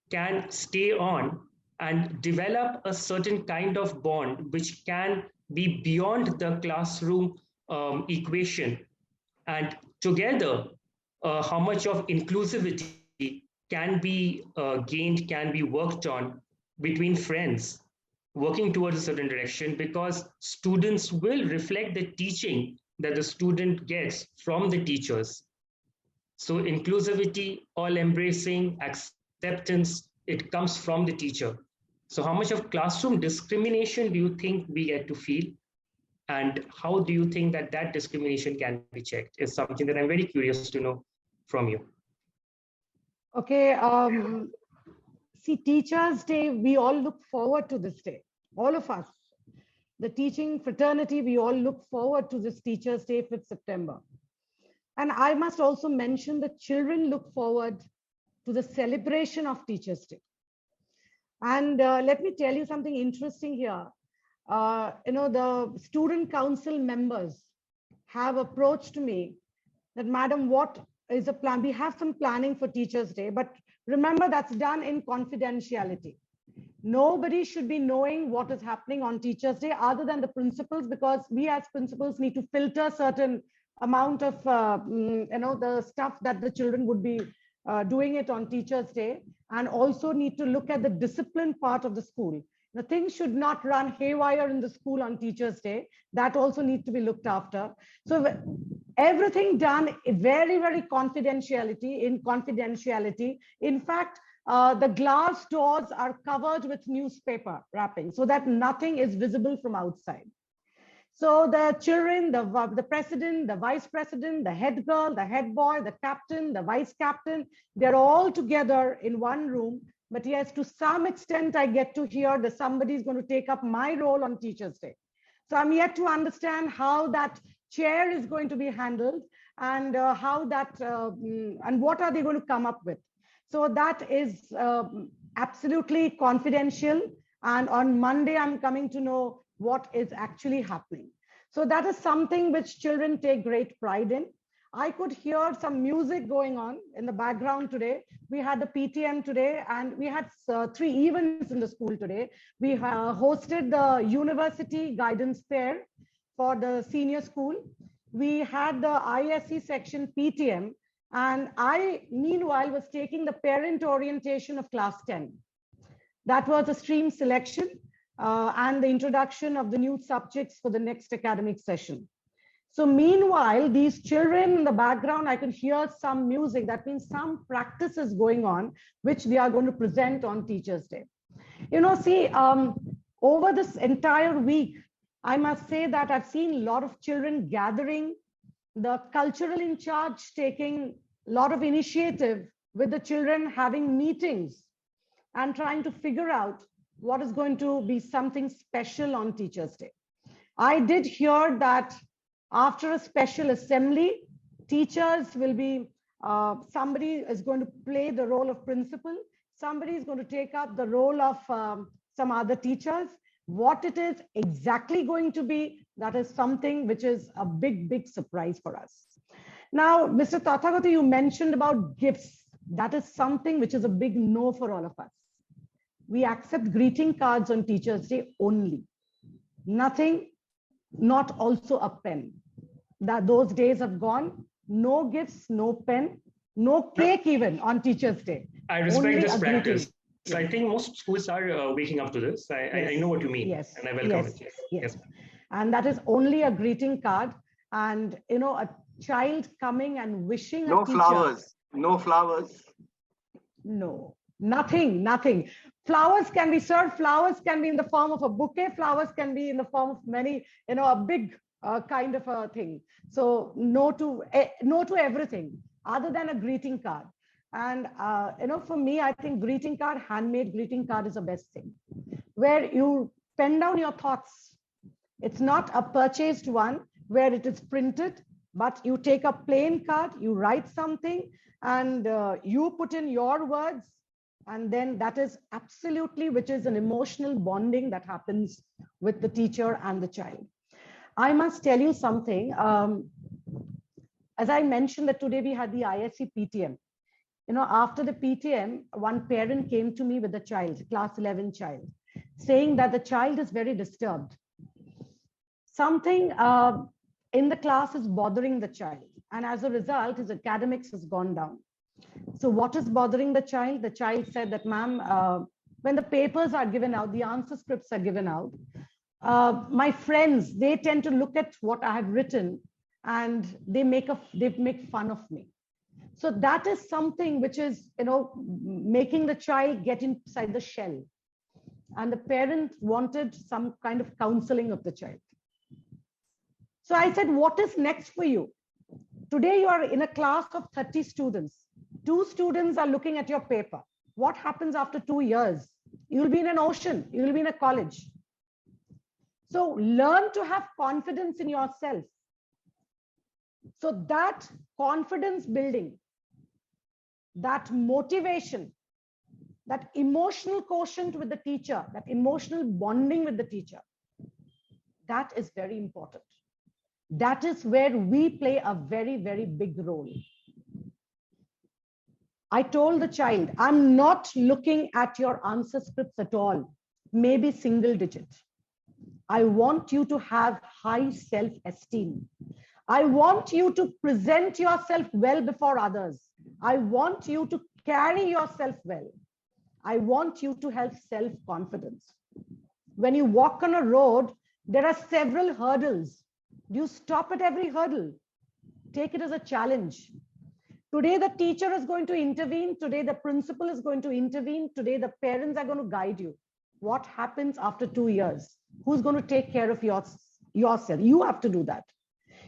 can stay on and develop a certain kind of bond which can be beyond the classroom equation? And together, how much of inclusivity can be gained, can be worked on between friends working towards a certain direction, because students will reflect the teaching that the student gets from the teachers. So inclusivity, all embracing, acceptance, it comes from the teacher. So how much of classroom discrimination do you think we get to feel? And how do you think that that discrimination can be checked is something that I'm very curious to know from you. Okay, see, Teachers' Day, we all look forward to this day, all of us. The teaching fraternity, we all look forward to this Teachers' Day, 5th September. And I must also mention that children look forward to the celebration of Teachers' Day. And let me tell you something interesting here. You know, the student council members have approached me that, Madam, what is a plan? We have some planning for Teachers' Day, but remember that's done in confidentiality. Nobody should be knowing what is happening on Teachers' Day other than the principals, because we as principals need to filter certain amount of, you know, the stuff that the children would be doing it on Teachers' Day, and also need to look at the discipline part of the school. The things should not run haywire in the school on Teachers' Day. That also needs to be looked after. So everything done very, very confidentiality. In fact, the glass doors are covered with newspaper wrapping so that nothing is visible from outside. So the children, the president, the vice president, the head girl, the head boy, the captain, the vice captain, they're all together in one room. But yes, to some extent, I get to hear that somebody is going to take up my role on Teachers' Day. So I'm yet to understand how that chair is going to be handled and how that, and what are they going to come up with. So that is absolutely confidential. And on Monday, I'm coming to know what is actually happening. So that is something which children take great pride in. I could hear some music going on in the background today. We had the PTM today, and we had 3 events in the school today. We hosted the university guidance fair for the senior school. We had the ISE section PTM, and I, meanwhile, was taking the parent orientation of class 10. That was a stream selection and the introduction of the new subjects for the next academic session. So meanwhile, these children in the background, I could hear some music. That means some practice is going on, which they are going to present on Teachers' Day. You know, see, over this entire week, I must say that I've seen a lot of children gathering, the cultural in charge taking a lot of initiative with the children having meetings and trying to figure out what is going to be something special on Teachers' Day. I did hear that after a special assembly, teachers will be, somebody is going to play the role of principal, somebody is going to take up the role of some other teachers. What it is exactly going to be, that is something which is a big surprise for us. Now, Mr. Tathagata, you mentioned about gifts. That is something which is a big no for all of us. We accept greeting cards on Teachers' Day only. Nothing, not also a pen. Those days have gone. No gifts, no pen, no cake even on Teachers' Day. I respect Only this a practice. greeting. So I think most schools are waking up to this. I know what you mean, Yes. and I welcome it. Yes. And that is only a greeting card. And a child coming and wishing No a teacher. flowers, no flowers. No, nothing. Flowers can be served. Flowers can be in the form of a bouquet. Flowers can be in the form of many, a big kind of a thing. So no to everything other than a greeting card. And for me, I think greeting card, handmade greeting card is the best thing, where you pen down your thoughts. It's not a purchased one where it is printed, but you take a plain card, you write something, and you put in your words, and then that is absolutely, which is an emotional bonding that happens with the teacher and the child. I must tell you something. As I mentioned that today we had the ISC PTM. After the PTM, one parent came to me with a child, class 11 child, saying that the child is very disturbed. Something in the class is bothering the child. And as a result, his academics has gone down. So what is bothering the child? The child said that, ma'am, when the papers are given out, the answer scripts are given out, my friends, they tend to look at what I have written and they make fun of me. So that is something which is, making the child get inside the shell. And the parent wanted some kind of counseling of the child. So I said, what is next for you? Today you are in a class of 30 students. 2 students are looking at your paper. What happens after 2 years? You will be in an ocean. You will be in a college. So learn to have confidence in yourself. So that confidence building, that motivation, that emotional quotient with the teacher, that emotional bonding with the teacher, that is very important. That is where we play a very big role. I told the child, I'm not looking at your answer scripts at all, maybe single digit. I want you to have high self-esteem. I want you to present yourself well before others. I want you to carry yourself well. I want you to have self-confidence. When you walk on a road, there are several hurdles. Do you stop at every hurdle? Take it as a challenge. Today, the teacher is going to intervene. Today, the principal is going to intervene. Today, the parents are going to guide you. What happens after 2 years? Who's going to take care of yourself? You have to do that.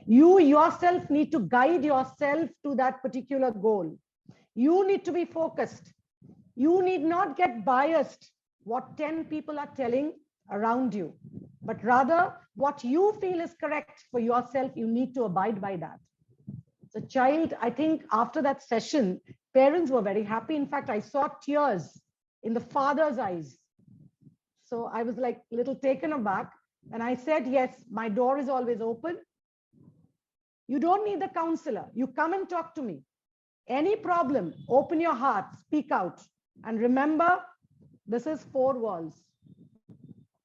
You yourself need to guide yourself to that particular goal. You need to be focused. You need not get biased what 10 people are telling around you, but rather what you feel is correct for yourself, you need to abide by that. The child, I think after that session, parents were very happy. In fact, I saw tears in the father's eyes. So I was like a little taken aback. And I said, yes, my door is always open. You don't need the counselor. You come and talk to me. Any problem, open your heart, speak out. And remember, this is 4 walls.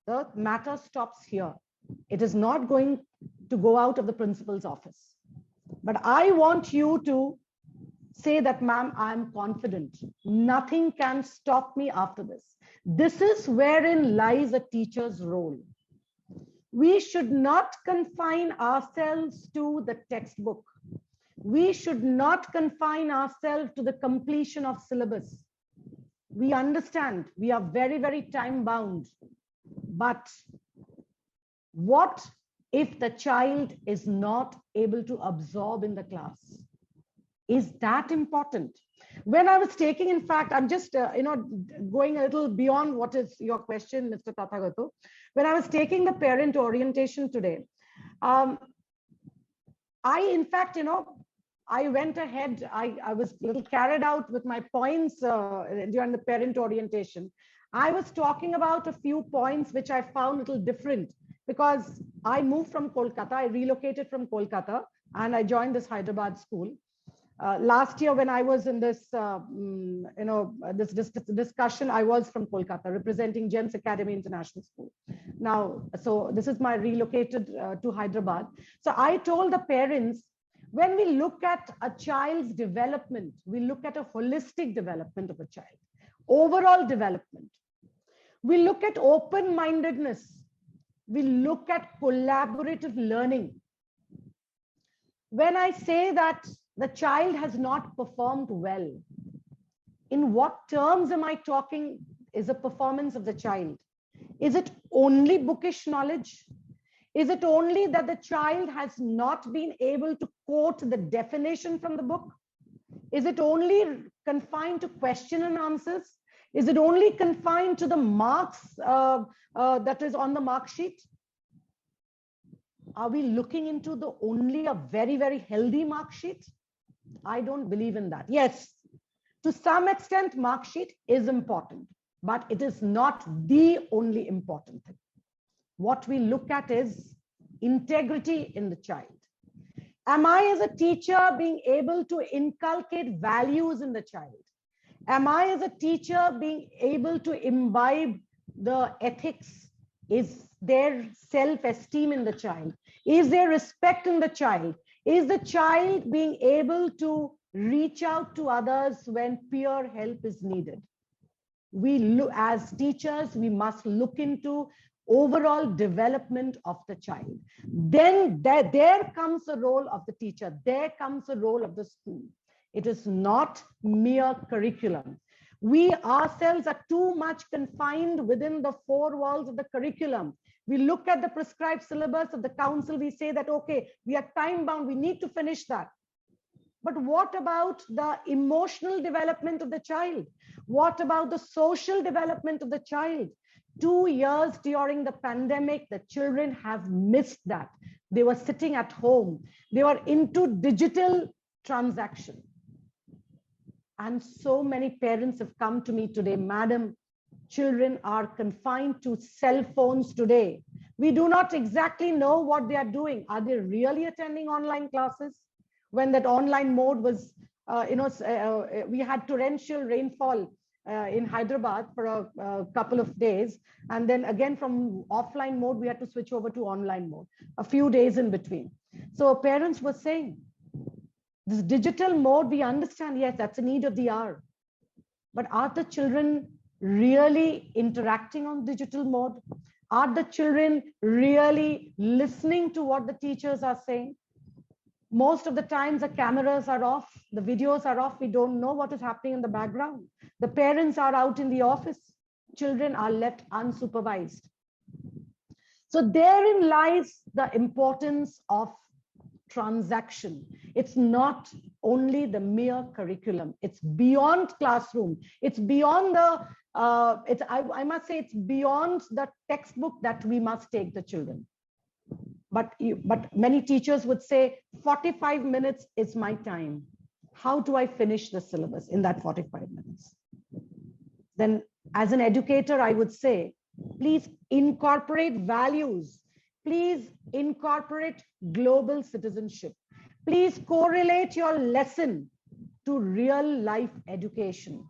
The matter stops here. It is not going to go out of the principal's office. But I want you to say that, ma'am, I'm confident. Nothing can stop me after this. This is wherein lies a teacher's role. We should not confine ourselves to the textbook. We should not confine ourselves to the completion of syllabus. We understand we are very time bound. But what if the child is not able to absorb in the class? Is that important? When I was taking, in fact, I'm just, going a little beyond what is your question, Mr. Tathagato. When I was taking the parent orientation today, I, in fact, I went ahead, I was a little carried out with my points during the parent orientation. I was talking about a few points which I found a little different because I moved from Kolkata, I relocated from Kolkata and I joined this Hyderabad school. Last year when I was in this, this discussion, I was from Kolkata representing Gems Academy International School. Now, so this is my relocated to Hyderabad. So I told the parents, when we look at a child's development, we look at a holistic development of a child, overall development. We look at open-mindedness. We look at collaborative learning. When I say that the child has not performed well, in what terms am I talking is a performance of the child? Is it only bookish knowledge? Is it only that the child has not been able to quote the definition from the book? Is it only confined to question and answers? Is it only confined to the marks that is on the mark sheet? Are we looking into the only a very, very healthy mark sheet? I don't believe in that. Yes, to some extent, mark sheet is important, but it is not the only important thing. What we look at is integrity in the child. Am I, as a teacher, being able to inculcate values in the child? Am I, as a teacher, being able to imbibe the ethics? Is there self-esteem in the child? Is there respect in the child? Is the child being able to reach out to others when peer help is needed? We look, as teachers, we must look into overall development of the child. Then there comes the role of the teacher. There comes the role of the school. It is not mere curriculum. We ourselves are too much confined within the four walls of the curriculum. We look at the prescribed syllabus of the council. We say that, okay, we are time bound. We need to finish that. But what about the emotional development of the child? What about the social development of the child? 2 years during the pandemic, the children have missed that. They were sitting at home. They were into digital transaction. And so many parents have come to me today, madam, children are confined to cell phones today. We do not exactly know what they are doing. Are they really attending online classes? When that online mode was, we had torrential rainfall in Hyderabad for a couple of days. And then again from offline mode, we had to switch over to online mode, a few days in between. So parents were saying, this digital mode, we understand, yes, that's a need of the hour. But are the children really interacting on digital mode? Are the children really listening to what the teachers are saying? Most of the times the cameras are off, the videos are off. We don't know what is happening in the background. The parents are out in the office. Children are left unsupervised. So therein lies the importance of transaction. It's not only the mere curriculum. It's beyond classroom. It's beyond the, I must say, it's beyond the textbook that we must take the children. But many teachers would say, 45 minutes is my time. How do I finish the syllabus in that 45 minutes? Then as an educator, I would say, please incorporate values. Please incorporate global citizenship. Please correlate your lesson to real life education.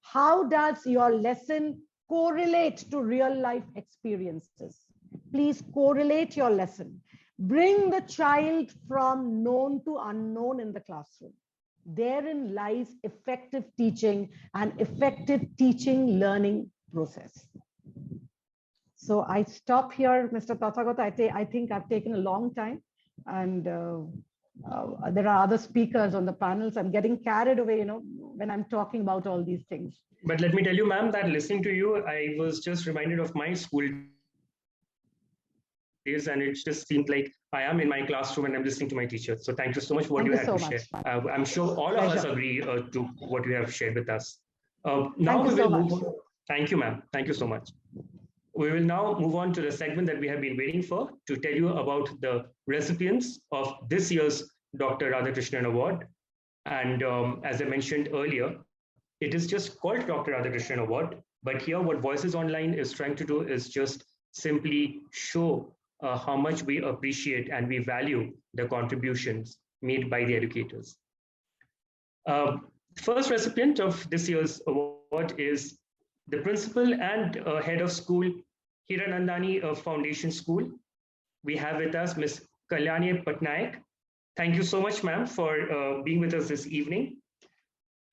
How does your lesson correlate to real life experiences? Please correlate your lesson. Bring the child from known to unknown in the classroom. Therein lies effective teaching and effective teaching learning process. So I stop here, Mr. Tathagata. I think I've taken a long time, and there are other speakers on the panels. I'm getting carried away, when I'm talking about all these things. But let me tell you, ma'am, that listening to you, I was just reminded of my school days, and it just seemed like I am in my classroom and I'm listening to my teacher. So thank you so much for what Thank you you had so to share. much. I'm sure all of us Pleasure. agree to what you have shared with us. Now Thank we you so will move much. on. Thank you, ma'am. Thank you so much. We will now move on to the segment that we have been waiting for to tell you about the recipients of this year's Dr. Radhakrishnan Award. And as I mentioned earlier, it is just called Dr. Radhakrishnan Award. But here, what Voices Online is trying to do is just simply show how much we appreciate and we value the contributions made by the educators. First recipient of this year's award is the principal and head of school, Hiranandani Foundation School. We have with us Ms. Kalyani Patnaik. Thank you so much, ma'am, for being with us this evening.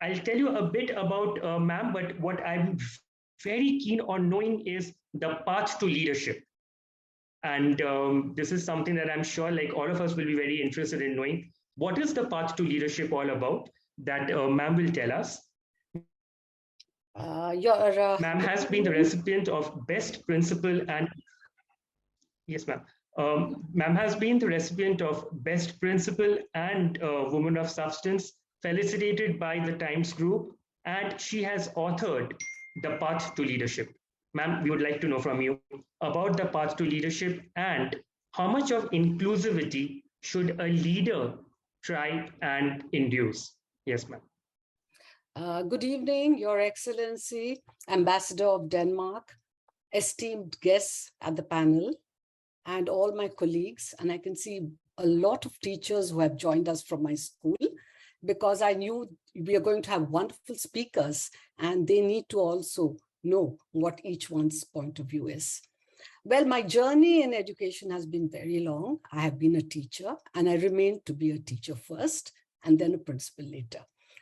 I'll tell you a bit about ma'am, but what I'm very keen on knowing is the path to leadership. And this is something that I'm sure like all of us will be very interested in knowing. What is the path to leadership all about that ma'am will tell us? Ma'am has been the recipient of Best Principal and yes, ma'am. Ma'am has been the recipient of Best Principal and Woman of Substance, felicitated by the Times Group, and she has authored The Path to Leadership. Ma'am, we would like to know from you about the path to leadership and how much of inclusivity should a leader try and induce? Yes, ma'am. Good evening, Your Excellency, Ambassador of Denmark, esteemed guests at the panel, and all my colleagues. And I can see a lot of teachers who have joined us from my school, because I knew we are going to have wonderful speakers and they need to also know what each one's point of view is. Well, my journey in education has been very long. I have been a teacher and I remain to be a teacher first and then a principal later.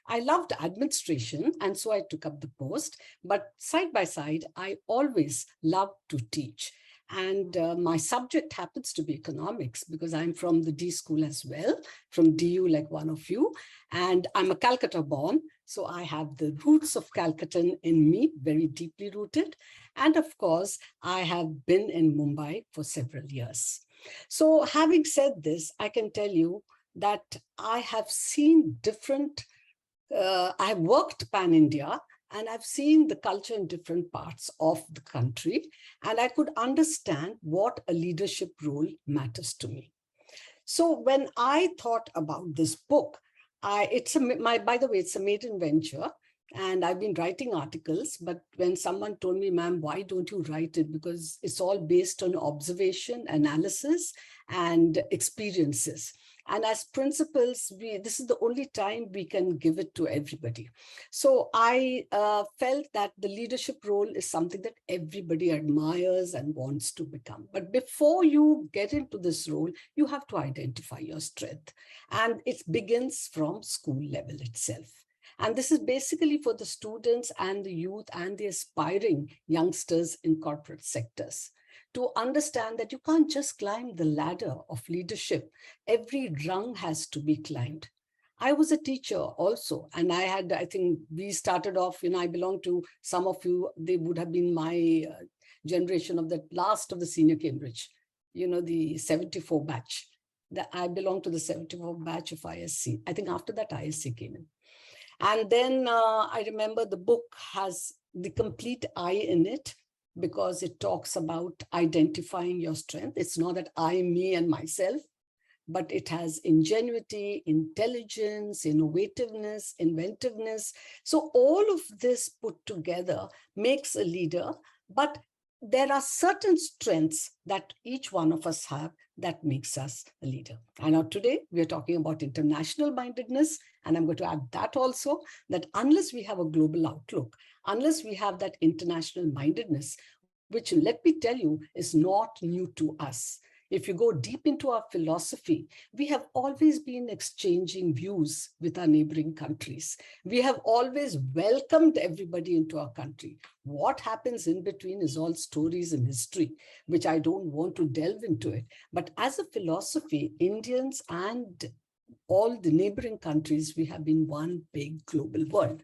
I loved administration and so I took up the post, but side by side, I always loved to teach. And my subject happens to be economics because I'm from the D school as well, from DU like one of you. And I'm a Calcutta born, so I have the roots of Calcutta in me, very deeply rooted. And of course, I have been in Mumbai for several years. So having said this, I can tell you that I have seen different, I have worked pan-India, and I've seen the culture in different parts of the country, and I could understand what a leadership role matters to me. So when I thought about this book, by the way, it's a maiden venture, and I've been writing articles, but when someone told me, ma'am, why don't you write it? Because it's all based on observation, analysis, and experiences. And as principals, this is the only time we can give it to everybody. So I felt that the leadership role is something that everybody admires and wants to become. But before you get into this role, you have to identify your strength. And it begins from school level itself. And this is basically for the students and the youth and the aspiring youngsters in corporate sectors, to understand that you can't just climb the ladder of leadership. Every rung has to be climbed. I was a teacher also, and I think we started off, I belong to some of you, they would have been my generation of the last of the senior Cambridge, the 74 batch. I belong to the 74 batch of ISC. I think after that ISC came in. And then I remember the book has the complete I in it, because it talks about identifying your strength. It's not that I, me, and myself, but it has ingenuity, intelligence, innovativeness, inventiveness. So all of this put together makes a leader, but there are certain strengths that each one of us have that makes us a leader. And now today we are talking about international mindedness, and I'm going to add that also, that unless we have a global outlook, unless we have that international mindedness, which, let me tell you, is not new to us. If you go deep into our philosophy, we have always been exchanging views with our neighboring countries. We have always welcomed everybody into our country. What happens in between is all stories and history, which I don't want to delve into it. But as a philosophy, Indians and all the neighboring countries, we have been one big global world.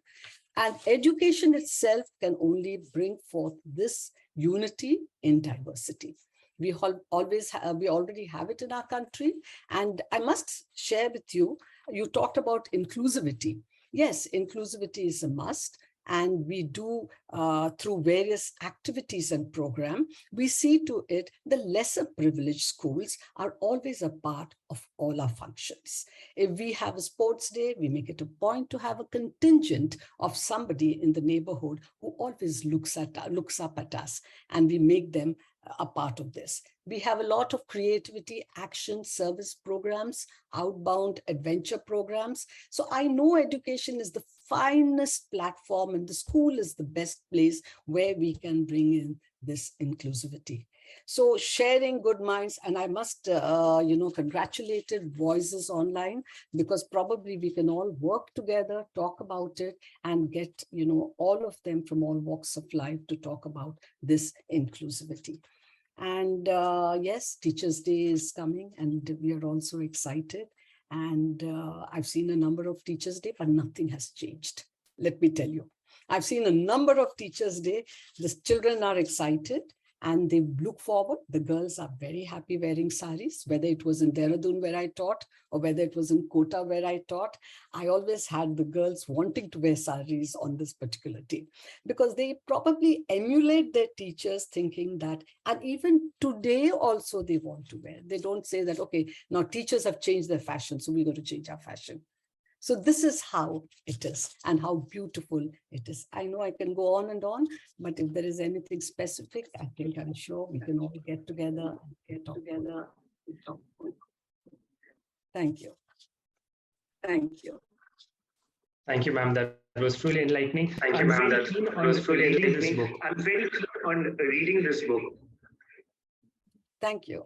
And education itself can only bring forth this unity in diversity. We already have it in our country. And I must share with you, you talked about inclusivity. Yes, inclusivity is a must. And we do through various activities and program, we see to it the lesser privileged schools are always a part of all our functions. If we have a sports day, we make it a point to have a contingent of somebody in the neighborhood who always looks up at us, and we make them a part of this. We have a lot of creativity, action, service programs, outbound adventure programs. So I know education is the finest platform and the school is the best place where we can bring in this inclusivity. So sharing good minds, and I must, congratulated Voices Online, because probably we can all work together, talk about it, and get, all of them from all walks of life to talk about this inclusivity. And yes, Teachers' Day is coming, and we are also excited. And I've seen a number of Teachers' Day, but nothing has changed. Let me tell you, I've seen a number of Teachers' Day. The children are excited and they look forward. The girls are very happy wearing saris, whether it was in Dehradun where I taught or whether it was in Kota where I taught. I always had the girls wanting to wear saris on this particular day because they probably emulate their teachers thinking that, and even today also they want to wear. They don't say that, okay, now teachers have changed their fashion, so we're going to change our fashion. So this is how it is and how beautiful it is. I know I can go on and on, but if there is anything specific, I think I'm sure we can all get together and get together. Thank you. Thank you. Thank you, ma'am. That was truly enlightening. Thank you, ma'am. That was truly enlightening. I'm very keen on reading this book. Thank you.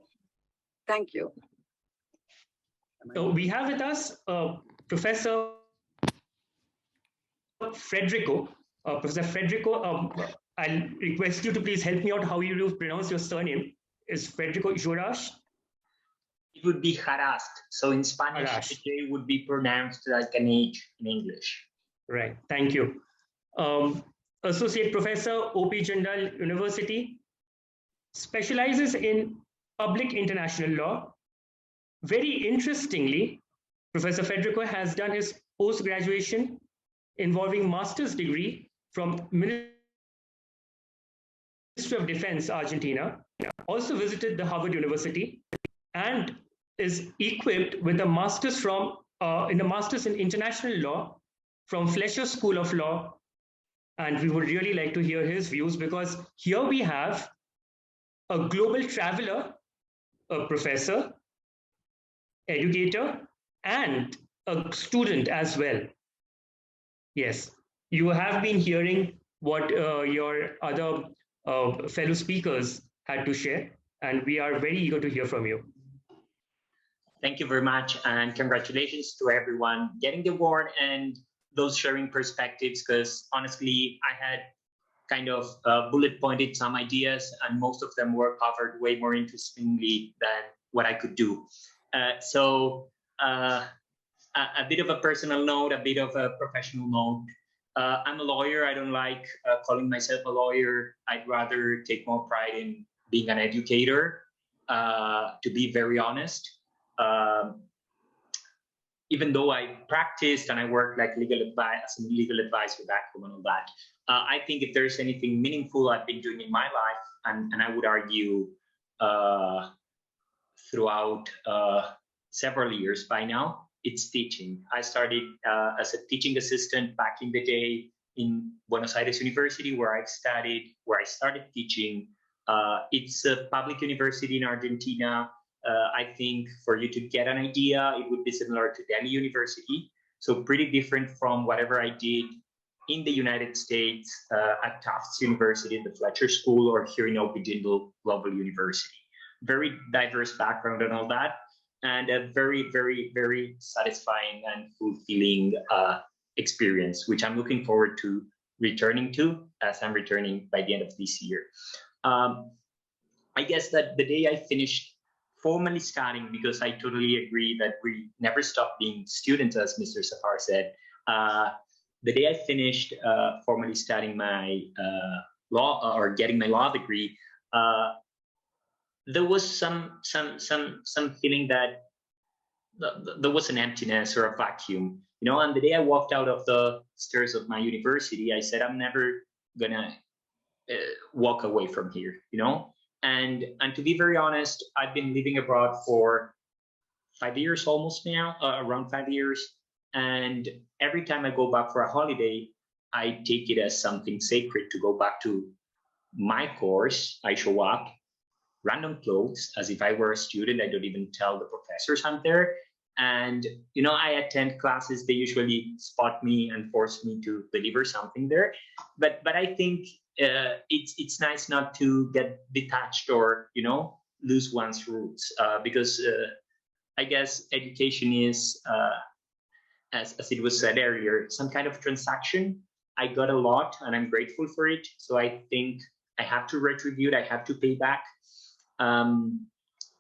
Thank you. So we have with us Professor Federico. Professor Federico, I'll request you to please help me out how you pronounce your surname. Is Federico Joras? It would be harassed. So in Spanish, the J would be pronounced like an H in English. Right. Thank you. Associate Professor O.P. Jindal University, specializes in public international law. Very interestingly, Professor Federico has done his post-graduation involving master's degree from Ministry of Defense, Argentina, also visited the Harvard University, and is equipped with a master's from Masters in International Law from Fletcher School of Law. And we would really like to hear his views, because here we have a global traveler, a professor, educator, and a student as well. Yes, you have been hearing what your other fellow speakers had to share, and we are very eager to hear from you. Thank you very much, and congratulations to everyone getting the award and those sharing perspectives, because honestly, I had kind of bullet pointed some ideas, and most of them were covered way more interestingly than what I could do. So a bit of a personal note, a bit of a professional note. I'm a lawyer. I don't like calling myself a lawyer. I'd rather take more pride in being an educator, to be very honest. Even though I practiced and I worked like legal advisor back home and all that, I think if there's anything meaningful I've been doing in my life, and I would argue throughout several years by now, it's teaching. I started as a teaching assistant back in the day in Buenos Aires University, where I started teaching. It's a public university in Argentina. I think for you to get an idea, it would be similar to Delhi University. So pretty different from whatever I did in the United States at Tufts University, the Fletcher School, or here in O.P. Jindal Global University. Very diverse background and all that, and a very, very, very satisfying and fulfilling experience, which I'm looking forward to returning to, as I'm returning by the end of this year. I guess that the day I finished formally studying, because I totally agree that we never stop being students, as Mr. Safar said. The day I finished formally studying my law, or getting my law degree, there was some feeling that there was an emptiness or a vacuum, you know. And the day I walked out of the stairs of my university, I said, I'm never gonna walk away from here, you know. And to be very honest, I've been living abroad for 5 years almost now, around 5 years. And every time I go back for a holiday, I take it as something sacred to go back to my course. I show up, random clothes, as if I were a student. I don't even tell the professors I'm there. And, you know, I attend classes. They usually spot me and force me to deliver something there. But I think it's nice not to get detached or, you know, lose one's roots, because I guess education is, as it was said earlier, some kind of transaction. I got a lot and I'm grateful for it. So I think I have to retribute, I have to pay back.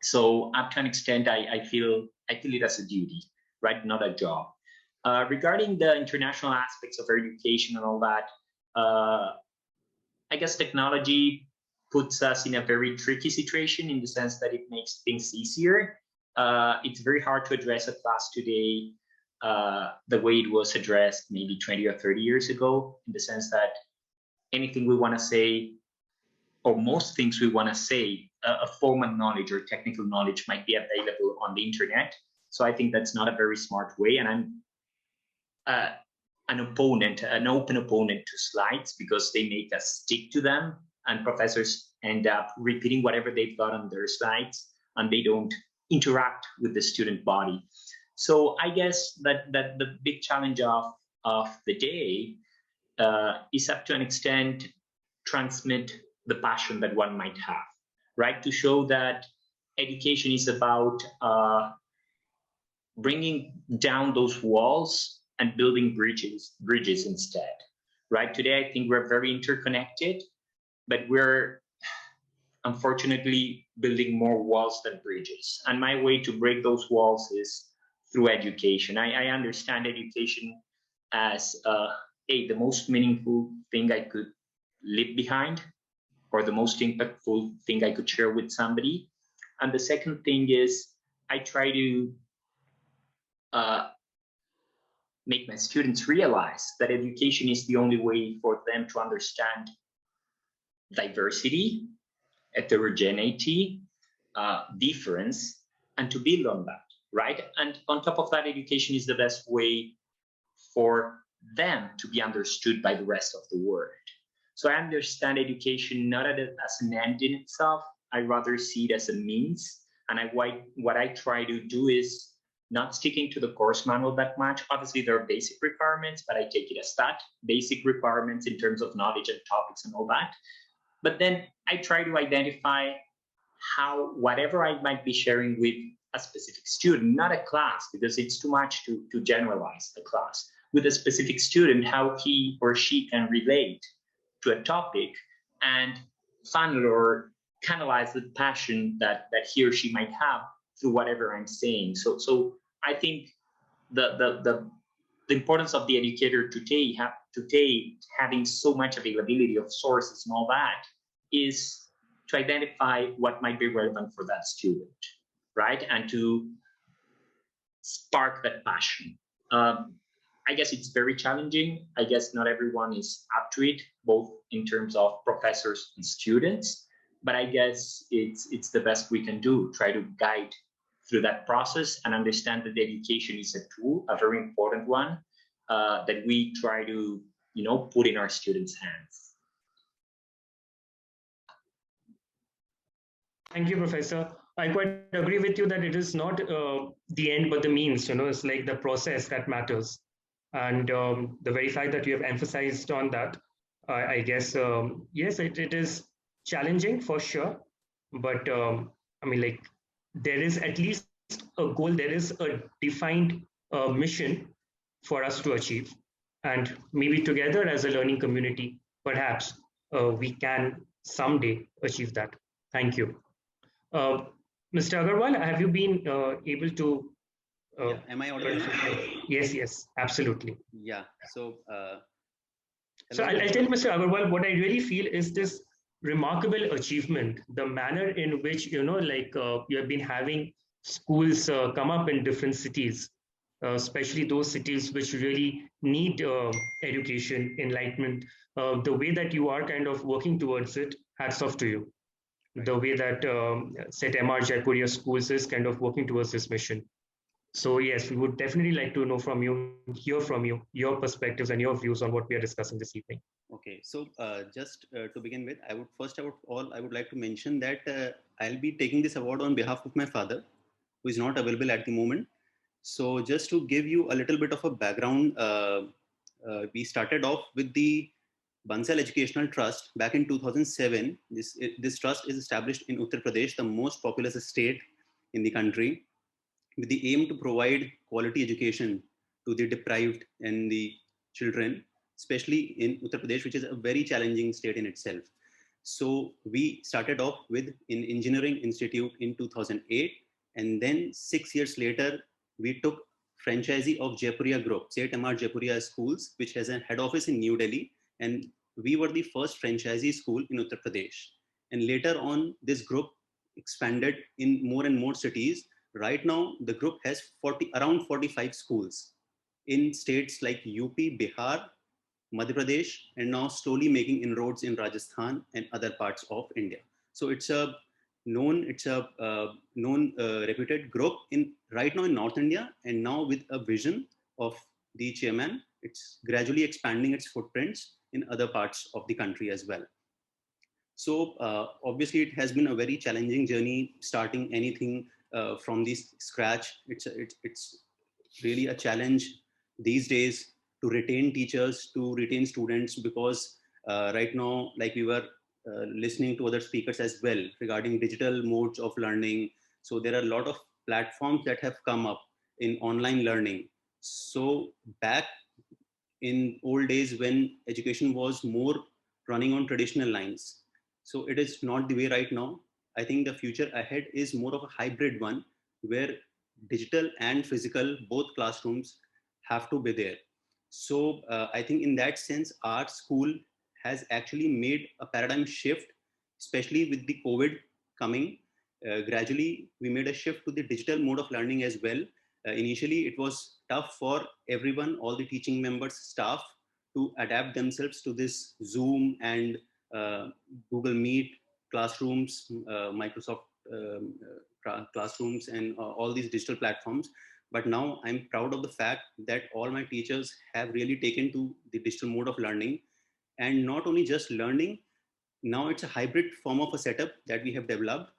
So up to an extent, I feel it as a duty, right? Not a job. Regarding the international aspects of education and all that, I guess technology puts us in a very tricky situation in the sense that it makes things easier. It's very hard to address a class today the way it was addressed maybe 20 or 30 years ago, in the sense that anything we want to say, or most things we want to say, a formal knowledge or technical knowledge might be available on the internet. So I think that's not a very smart way. And I'm an open opponent to slides, because they make us stick to them, and professors end up repeating whatever they've got on their slides, and they don't interact with the student body. So I guess that the big challenge of the day is, up to an extent, transmit the passion that one might have, right? To show that education is about bringing down those walls and building bridges instead, right? Today, I think we're very interconnected, but we're unfortunately building more walls than bridges. And my way to break those walls is through education. I understand education as the most meaningful thing I could leave behind, or the most impactful thing I could share with somebody. And the second thing is, I try to make my students realize that education is the only way for them to understand diversity, heterogeneity, difference, and to build on that, right? And on top of that, education is the best way for them to be understood by the rest of the world. So I understand education not as an end in itself. I rather see it as a means. And what I try to do is not sticking to the course manual that much. Obviously, there are basic requirements, but I take it as that, basic requirements in terms of knowledge and topics and all that. But then I try to identify how whatever I might be sharing with a specific student, not a class, because it's too much to generalize a class, with a specific student, how he or she can relate to a topic and funnel or canalize the passion that he or she might have through whatever I'm saying. So I think the importance of the educator today having so much availability of sources and all that is to identify what might be relevant for that student, right? And to spark that passion. I guess it's very challenging. I guess not everyone is up to it, both in terms of professors and students, but I guess it's the best we can do, try to guide through that process and understand that education is a tool, a very important one, that we try to, put in our students' hands. Thank you, Professor. I quite agree with you that it is not the end, but the means, it's like the process that matters. And the very fact that you have emphasized on that, I guess, yes, it is challenging for sure. But there is at least a goal, there is a defined mission for us to achieve. And maybe together as a learning community, perhaps we can someday achieve that. Thank you. Mr. Agarwal, have you been able to am I audible? Yes, absolutely. Yeah. So I'll tell Mr. Agarwal, what I really feel is this remarkable achievement, the manner in which, you have been having schools come up in different cities, especially those cities which really need education, enlightenment, the way that you are kind of working towards it, hats off to you. The way that Set MR Jaipuria schools is kind of working towards this mission. So yes, we would definitely like to know from you, hear from you, your perspectives and your views on what we are discussing this evening. Okay, so just to begin with, I would like to mention that I'll be taking this award on behalf of my father, who is not available at the moment. So just to give you a little bit of a background, we started off with the Bansal Educational Trust back in 2007. This trust is established in Uttar Pradesh, the most populous state in the country, with the aim to provide quality education to the deprived and the children, especially in Uttar Pradesh, which is a very challenging state in itself. So we started off with an engineering institute in 2008, and then 6 years later, we took franchisee of Jaipuria Group, Set MR Jaipuria Schools, which has a head office in New Delhi, and we were the first franchisee school in Uttar Pradesh. And later on, this group expanded in more and more cities. Right now, the group has around 45 schools in states like UP, Bihar, Madhya Pradesh, and now slowly making inroads in Rajasthan and other parts of India. So it's a known reputed group in right now in North India, and now with a vision of the chairman, it's gradually expanding its footprints in other parts of the country as well. So obviously, it has been a very challenging journey starting anything from this scratch. It's really a challenge these days to retain teachers, to retain students, because right now, like we were listening to other speakers as well regarding digital modes of learning. So there are a lot of platforms that have come up in online learning. So back in old days when education was more running on traditional lines, so it is not the way right now. I think the future ahead is more of a hybrid one where digital and physical, both classrooms have to be there. So I think in that sense, our school has actually made a paradigm shift, especially with the COVID coming. Gradually, we made a shift to the digital mode of learning as well. Initially, it was tough for everyone, all the teaching members, staff, to adapt themselves to this Zoom and Google Meet classrooms, Microsoft classrooms, and all these digital platforms. But now I'm proud of the fact that all my teachers have really taken to the digital mode of learning, and not only just learning. Now it's a hybrid form of a setup that we have developed.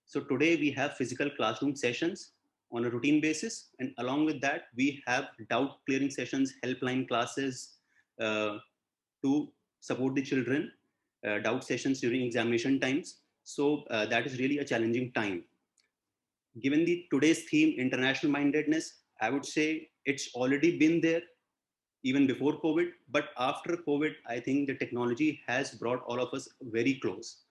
So today we have physical classroom sessions on a routine basis, and along with that, we have doubt clearing sessions, helpline classes to support the children, doubt sessions during examination times. So that is really a challenging time. Given the today's theme, international mindedness, I would say it's already been there even before COVID, but after COVID, I think the technology has brought all of us very close.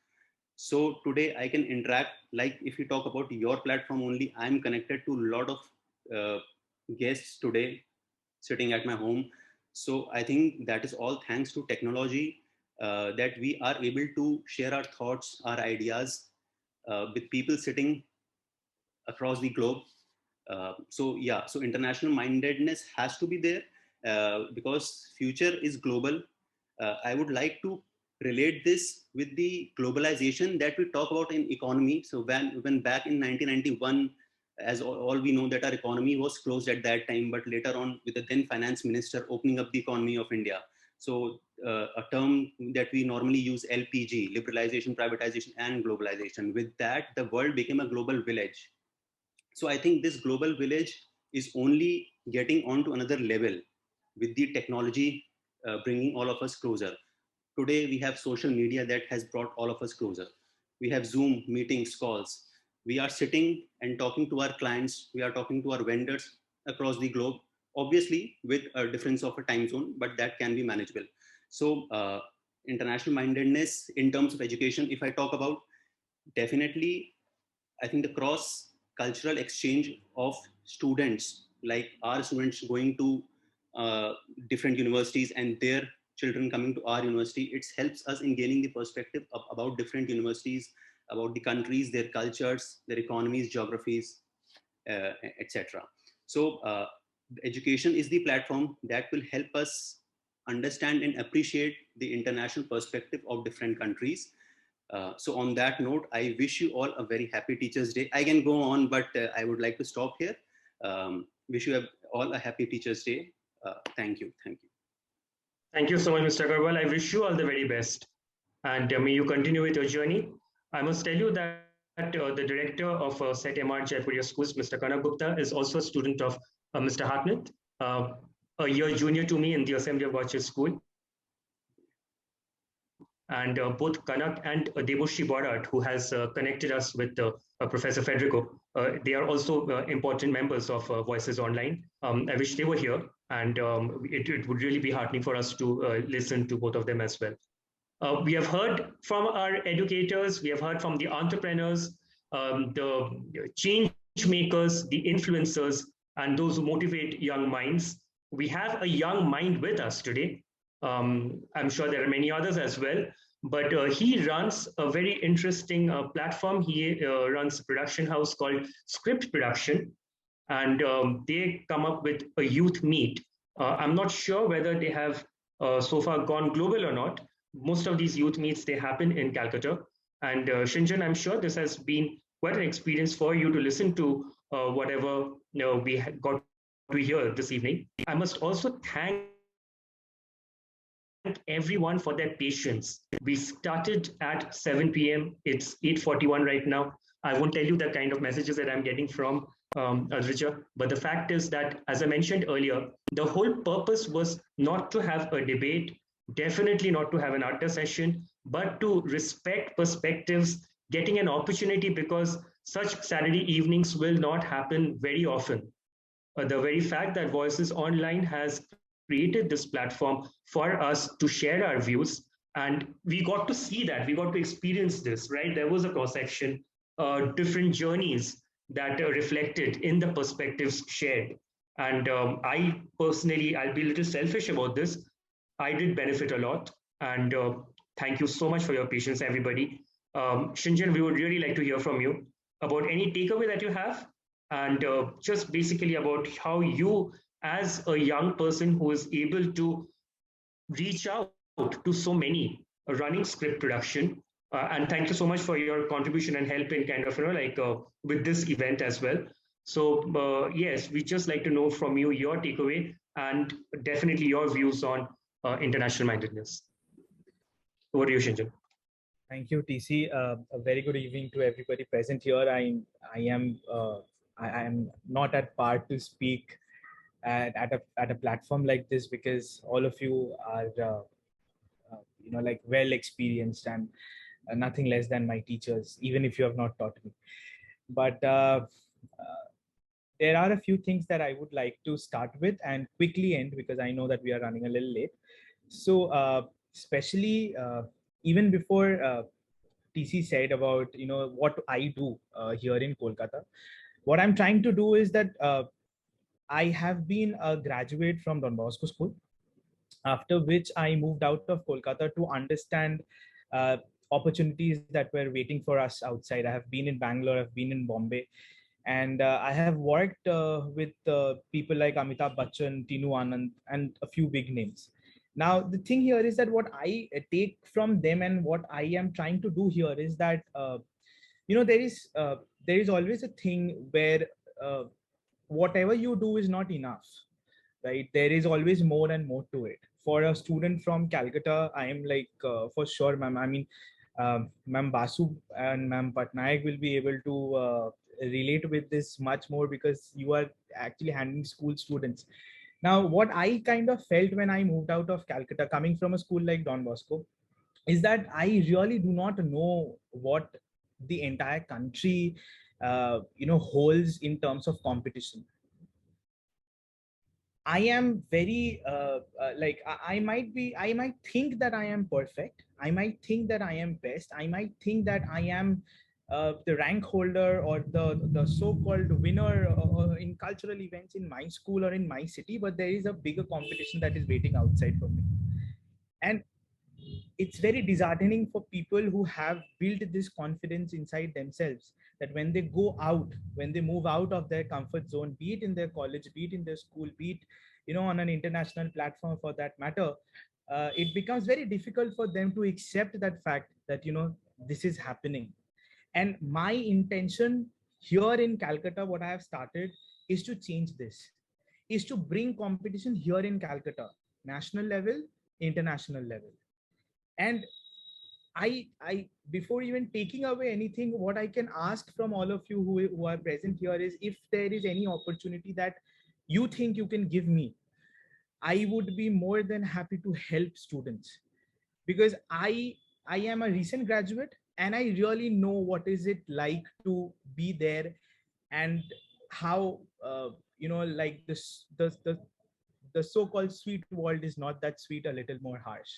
So today I can interact, like if you talk about your platform only, I'm connected to a lot of guests today sitting at my home. So I think that is all thanks to technology that we are able to share our thoughts, our ideas with people sitting across the globe. So international mindedness has to be there because future is global. I would like to relate this with the globalization that we talk about in economy. So when back in 1991, as all we know that our economy was closed at that time, but later on with the then finance minister opening up the economy of India. So a term that we normally use, LPG, liberalization, privatization, and globalization. With that, the world became a global village. So I think this global village is only getting onto another level with the technology bringing all of us closer. Today, we have social media that has brought all of us closer. We have Zoom meetings, calls. We are sitting and talking to our clients. We are talking to our vendors across the globe, obviously with a difference of a time zone, but that can be manageable. So international mindedness in terms of education, if I talk about, definitely, I think the cross cultural exchange of students, like our students going to different universities and there children coming to our university, it helps us in gaining the perspective about different universities, about the countries, their cultures, their economies, geographies, etc. So education is the platform that will help us understand and appreciate the international perspective of different countries. So on that note, I wish you all a very happy Teachers' Day. I can go on, but I would like to stop here. Wish you all a happy Teachers' Day. Thank you. Thank you. Thank you so much, Mr. Agarwal. I wish you all the very best. And may you continue with your journey. I must tell you that the director of SET MR Jaipuria Schools, Mr. Kanak Gupta, is also a student of Mr. Hartnett, a year junior to me in the Assembly of God Church School. And both Kanak and Deboshi Borat, who has connected us with Professor Federico, they are also important members of Voices Online. I wish they were here, and it would really be heartening for us to listen to both of them as well. We have heard from our educators, we have heard from the entrepreneurs, the change makers, the influencers, and those who motivate young minds. We have a young mind with us today. I'm sure there are many others as well, but he runs a very interesting platform. He runs a production house called Script Production, and they come up with a youth meet. I'm not sure whether they have so far gone global or not. Most of these youth meets, they happen in Calcutta. And Shinjan, I'm sure this has been quite an experience for you to listen to whatever we got to hear this evening. I must also thank everyone for their patience. We started at 7 p.m. It's 8:41 right now. I won't tell you the kind of messages that I'm getting from Adrija, but the fact is that, as I mentioned earlier, the whole purpose was not to have a debate, definitely not to have an art session, but to respect perspectives, getting an opportunity, because such Saturday evenings will not happen very often. The very fact that Voices Online has created this platform for us to share our views, and we got to see that, we got to experience this, right? There was a cross-section, different journeys that are reflected in the perspectives shared. And I personally, I'll be a little selfish about this, I did benefit a lot. And thank you so much for your patience, everybody. Shinjan, we would really like to hear from you about any takeaway that you have, and just basically about how you, as a young person who is able to reach out to so many running script production. And thank you so much for your contribution and help in kind of, with this event as well. So yes, we just like to know from you your takeaway and definitely your views on international mindedness. Over to you, Shinjan. Thank you, TC. A very good evening to everybody present here. I am not at part to speak at a platform like this, because all of you are like well experienced and nothing less than my teachers, even if you have not taught me. But there are a few things that I would like to start with and quickly end, because I know that we are running a little late. So especially even before TC said about what I do here in Kolkata, what I'm trying to do is that I have been a graduate from Don Bosco School, after which I moved out of Kolkata to understand opportunities that were waiting for us outside. I have been in Bangalore, I've been in Bombay, and I have worked with people like Amitabh Bachchan, Tinu Anand, and a few big names. Now, the thing here is that what I take from them and what I am trying to do here is that, there is always a thing where whatever you do is not enough, right? There is always more and more to it. For a student from Calcutta, I am like, for sure, ma'am, I mean, Ma'am Basu and Ma'am Patnaik will be able to relate with this much more, because you are actually handling school students. Now, what I kind of felt when I moved out of Calcutta, coming from a school like Don Bosco, is that I really do not know what the entire country, holds in terms of competition. I am very I might think that I am perfect. I might think that I am best. I might think that I am the rank holder or the so-called winner in cultural events in my school or in my city, but there is a bigger competition that is waiting outside for me. And it's very disheartening for people who have built this confidence inside themselves, that when they go out, when they move out of their comfort zone, be it in their college, be it in their school, be it, you know, on an international platform for that matter, it becomes very difficult for them to accept that fact that, you know, this is happening. And my intention here in Calcutta, what I have started is to change this, is to bring competition here in Calcutta, national level, international level. And I before even taking away anything, what I can ask from all of you who are present here is, if there is any opportunity that you think you can give me, I would be more than happy to help students, because I am a recent graduate and I really know what is it like to be there, and how you know, like this the so-called sweet world is not that sweet, a little more harsh.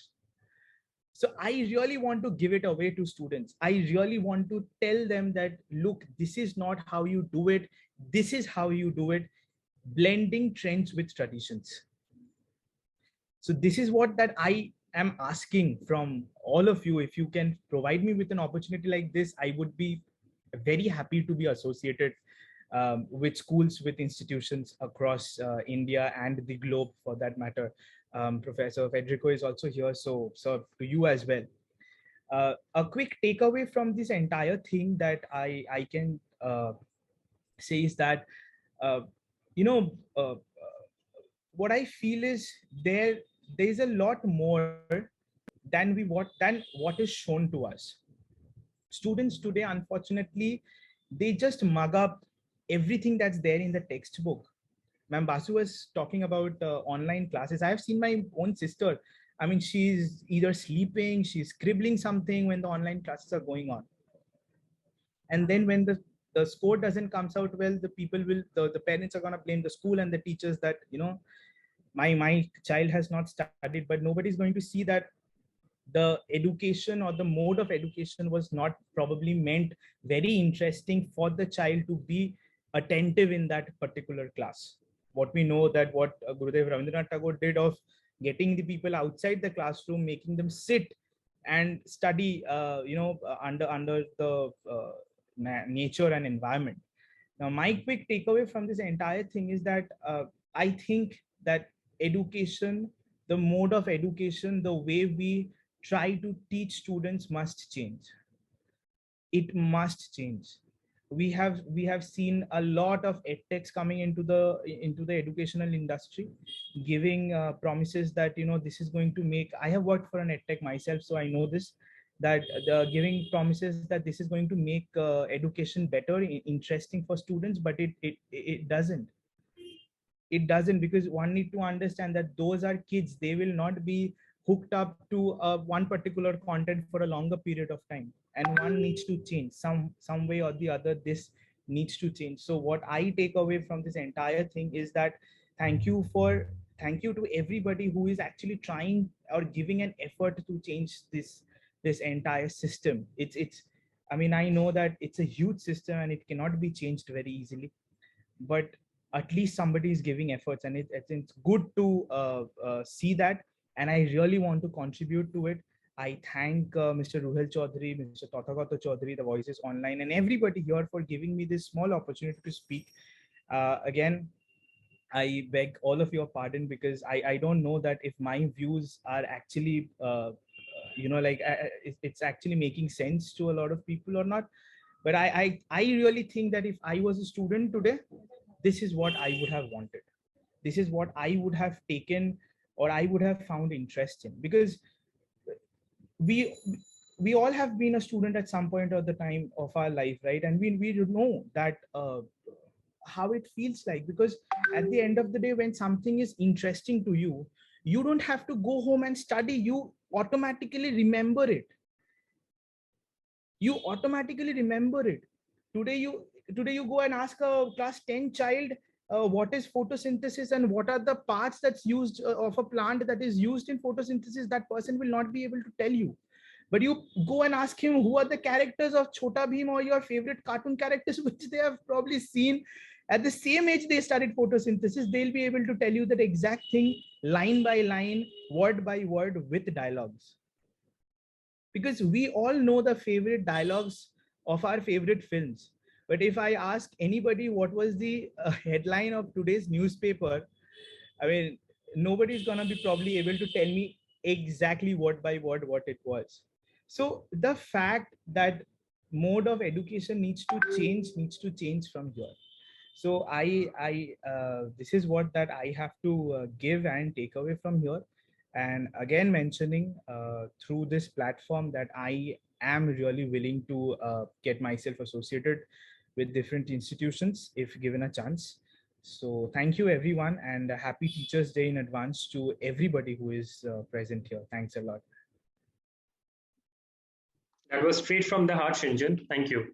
So I really want to give it away to students. I really want to tell them that, look, this is not how you do it, this is how you do it, blending trends with traditions. So this is what that I am asking from all of you. If you can provide me with an opportunity like this, I would be very happy to be associated with schools, with institutions across India and the globe for that matter. Professor Federico is also here, so to you as well. A quick takeaway from this entire thing that I can say is that, you know, what I feel is there's a lot more than what is shown to us. Students today, unfortunately, they just mug up everything that's there in the textbook. Ma'am Basu was talking about online classes. I have seen my own sister. I mean, she's either sleeping, she's scribbling something when the online classes are going on. And then when the score doesn't comes out well, the parents are going to blame the school and the teachers that, you know, my child has not studied, but nobody's going to see that the education or the mode of education was not probably meant very interesting for the child to be attentive in that particular class. What we know that what Gurudev Rabindranath Tagore did of getting the people outside the classroom, making them sit and study, you know, under the nature and environment. Now, my quick takeaway from this entire thing is that I think that education, the mode of education, the way we try to teach students must change. It must change. We have seen a lot of edtechs coming into the educational industry, giving promises that, you know, this is going to make. I have worked for an edtech myself, so I know this, that giving promises that this is going to make education better, interesting for students, but it doesn't. It doesn't, because one need to understand that those are kids. They will not be hooked up to one particular content for a longer period of time, and one needs to change some way or the other. This needs to change. So what I take away from this entire thing is that thank you to everybody who is actually trying or giving an effort to change this entire system. It's I mean, I know that it's a huge system and it cannot be changed very easily, but at least somebody is giving efforts, and it's good to see that, and I really want to contribute to it. I thank Mr. Ruhail Choudhury, Mr. Tathagata Choudhury, the Voices Online, and everybody here for giving me this small opportunity to speak. Again, I beg all of your pardon, because I don't know that if my views are actually, you know, like it's actually making sense to a lot of people or not. But I really think that if I was a student today, this is what I would have wanted. This is what I would have taken, or I would have found interest in, because we all have been a student at some point of the time of our life, right? And we know that how it feels like, because at the end of the day, when something is interesting to you, you don't have to go home and study. You automatically remember it. You automatically remember it. Today you go and ask a class 10 child what is photosynthesis and what are the parts that's used of a plant that is used in photosynthesis. That person will not be able to tell you. But you go and ask him who are the characters of Chota Bheem or your favorite cartoon characters, which they have probably seen at the same age they started photosynthesis, they'll be able to tell you that exact thing line by line, word by word with dialogues. Because we all know the favorite dialogues of our favorite films. But if I ask anybody what was the headline of today's newspaper, I mean, nobody's gonna be probably able to tell me exactly word by word what it was. So the fact that mode of education needs to change from here. So this is what that I have to give and take away from here. And again, mentioning through this platform that I am really willing to get myself associated with different institutions if given a chance. So thank you everyone, and happy Teachers Day in advance to everybody who is present here. Thanks a lot. That was straight from the heart, Shinjan. Thank you.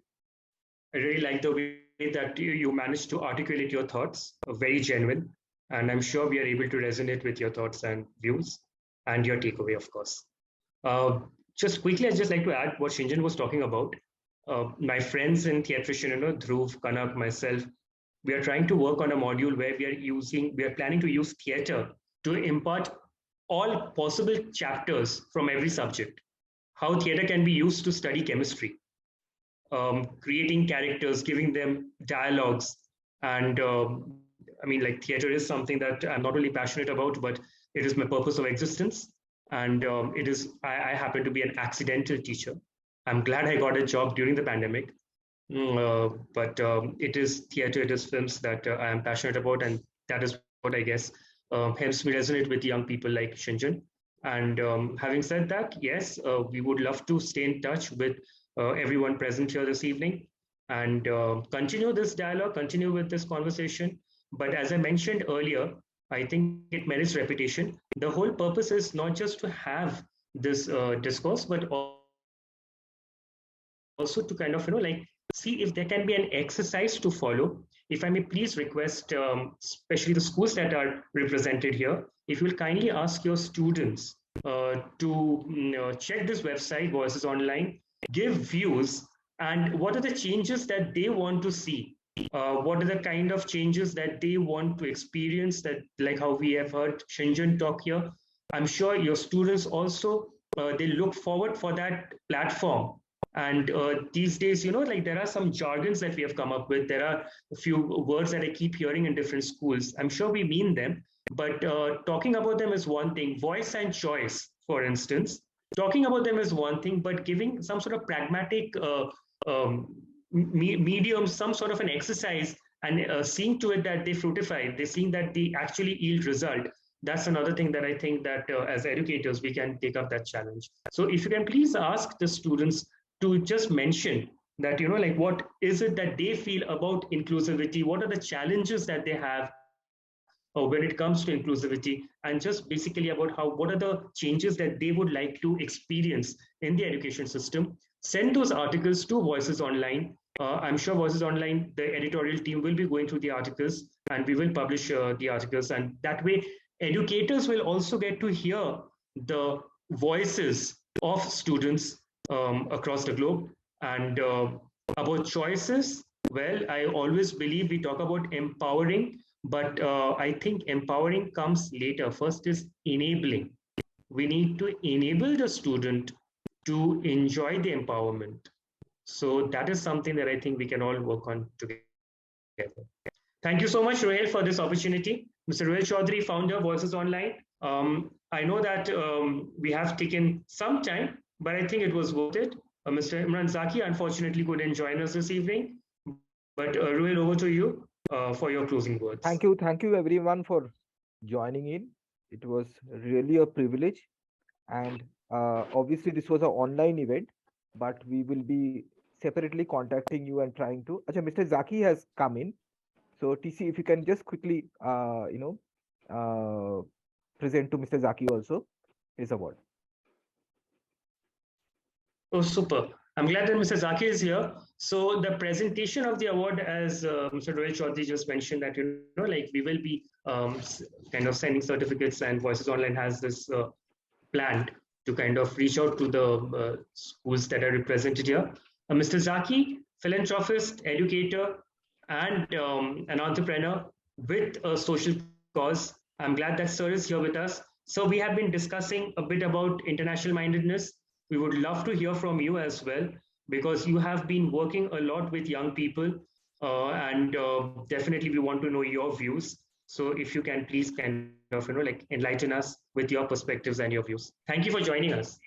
I really like the way that you managed to articulate your thoughts, very genuine. And I'm sure we are able to resonate with your thoughts and views and your takeaway, of course. Just quickly, I'd just like to add what Shinjan was talking about. My friends in theatrician, Dhruv, Kanak, myself, we are trying to work on a module where we are planning to use theater to impart all possible chapters from every subject. How theater can be used to study chemistry, creating characters, giving them dialogues. And I mean, like, theater is something that I'm not only passionate about, but it is my purpose of existence. And I happen to be an accidental teacher. I'm glad I got a job during the pandemic. But it is theater, it is films that I am passionate about. And that is what I guess helps me resonate with young people like Shinjan. And having said that, yes, we would love to stay in touch with everyone present here this evening and continue this dialogue, continue with this conversation. But as I mentioned earlier, I think it merits repetition. The whole purpose is not just to have this discourse, but also to kind of, see if there can be an exercise to follow. If I may please request, especially the schools that are represented here, if you will kindly ask your students to check this website, Voices Online, give views, and what are the changes that they want to see? What are the kind of changes that they want to experience, that like how we have heard Shinjan talk here? I'm sure your students also, they look forward for that platform. And these days, there are some jargons that we have come up with. There are a few words that I keep hearing in different schools. I'm sure we mean them, but talking about them is one thing. Voice and choice, for instance, talking about them is one thing, but giving some sort of pragmatic medium, some sort of an exercise, and seeing to it that they fructify, they're seeing that they actually yield result. That's another thing that I think that as educators, we can take up that challenge. So if you can please ask the students to just mention that, what is it that they feel about inclusivity? What are the challenges that they have when it comes to inclusivity? And just basically about what are the changes that they would like to experience in the education system. Send those articles to Voices Online. I'm sure Voices Online, the editorial team will be going through the articles, and we will publish the articles. And that way, educators will also get to hear the voices of students across the globe. And about choices, well, I always believe we talk about empowering, but I think empowering comes later. First is enabling. We need to enable the student to enjoy the empowerment. So that is something that I think we can all work on together. Thank you so much, Ruhail, for this opportunity. Mr. Ruhail Choudhury, founder, Voices Online. I know that we have taken some time, but I think it was worth it. Mr. Imran Zaki unfortunately couldn't join us this evening, but Ruhail, over to you for your closing words. Thank you everyone for joining in. It was really a privilege, and obviously this was an online event, but we will be separately contacting you and trying to. Achha, Mr. Zaki has come in, so TC, if you can just quickly present to Mr. Zaki also his award. Oh, super. I'm glad that Mr. Zaki is here. So the presentation of the award, as Mr. Ruhail Choudhury just mentioned, that, we will be kind of sending certificates, and Voices Online has this planned to kind of reach out to the schools that are represented here. Mr. Zaki, philanthropist, educator, and an entrepreneur with a social cause. I'm glad that Sir is here with us. So we have been discussing a bit about international mindedness. We would love to hear from you as well, because you have been working a lot with young people, and definitely we want to know your views. So if you can please kind of, like enlighten us with your perspectives and your views. Thank you for joining us.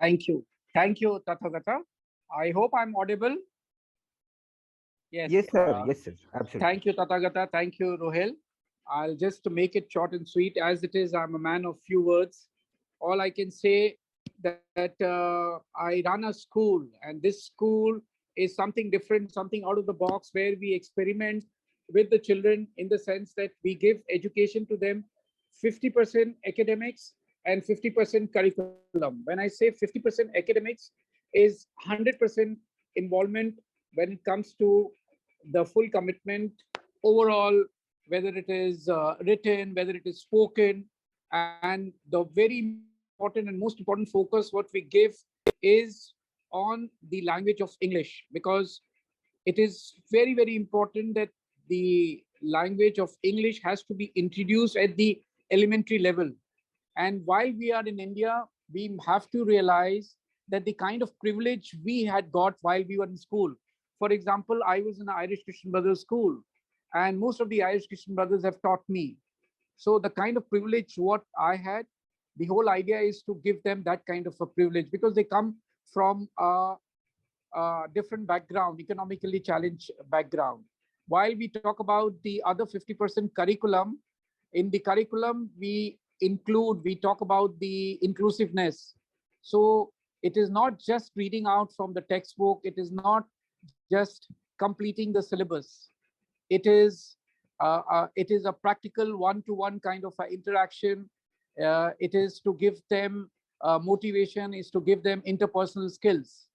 Thank you. Thank you, Tathagata. I hope I'm audible. Yes. Yes, sir. Yes, sir. Absolutely. Thank you, Tathagata. Thank you, Ruhail. I'll just make it short and sweet. As it is, I'm a man of few words. All I can say that I run a school, and this school is something different, something out of the box, where we experiment with the children in the sense that we give education to them, 50% academics and 50% curriculum. When I say 50% academics, is 100% involvement when it comes to the full commitment overall, whether it is written, whether it is spoken, and the very important and most important focus what we give is on the language of English, because it is very, very important that the language of English has to be introduced at the elementary level. And while we are in India, we have to realize that the kind of privilege we had got while we were in school. For example, I was in an Irish Christian Brothers school, and most of the Irish Christian Brothers have taught me. So the kind of privilege what I had, the whole idea is to give them that kind of a privilege, because they come from a different background, economically challenged background. While we talk about the other 50% curriculum, in the curriculum we talk about the inclusiveness. So it is not just reading out from the textbook, it is not just completing the syllabus. It is a practical one-to-one kind of interaction. It is to give them motivation, is to give them interpersonal skills.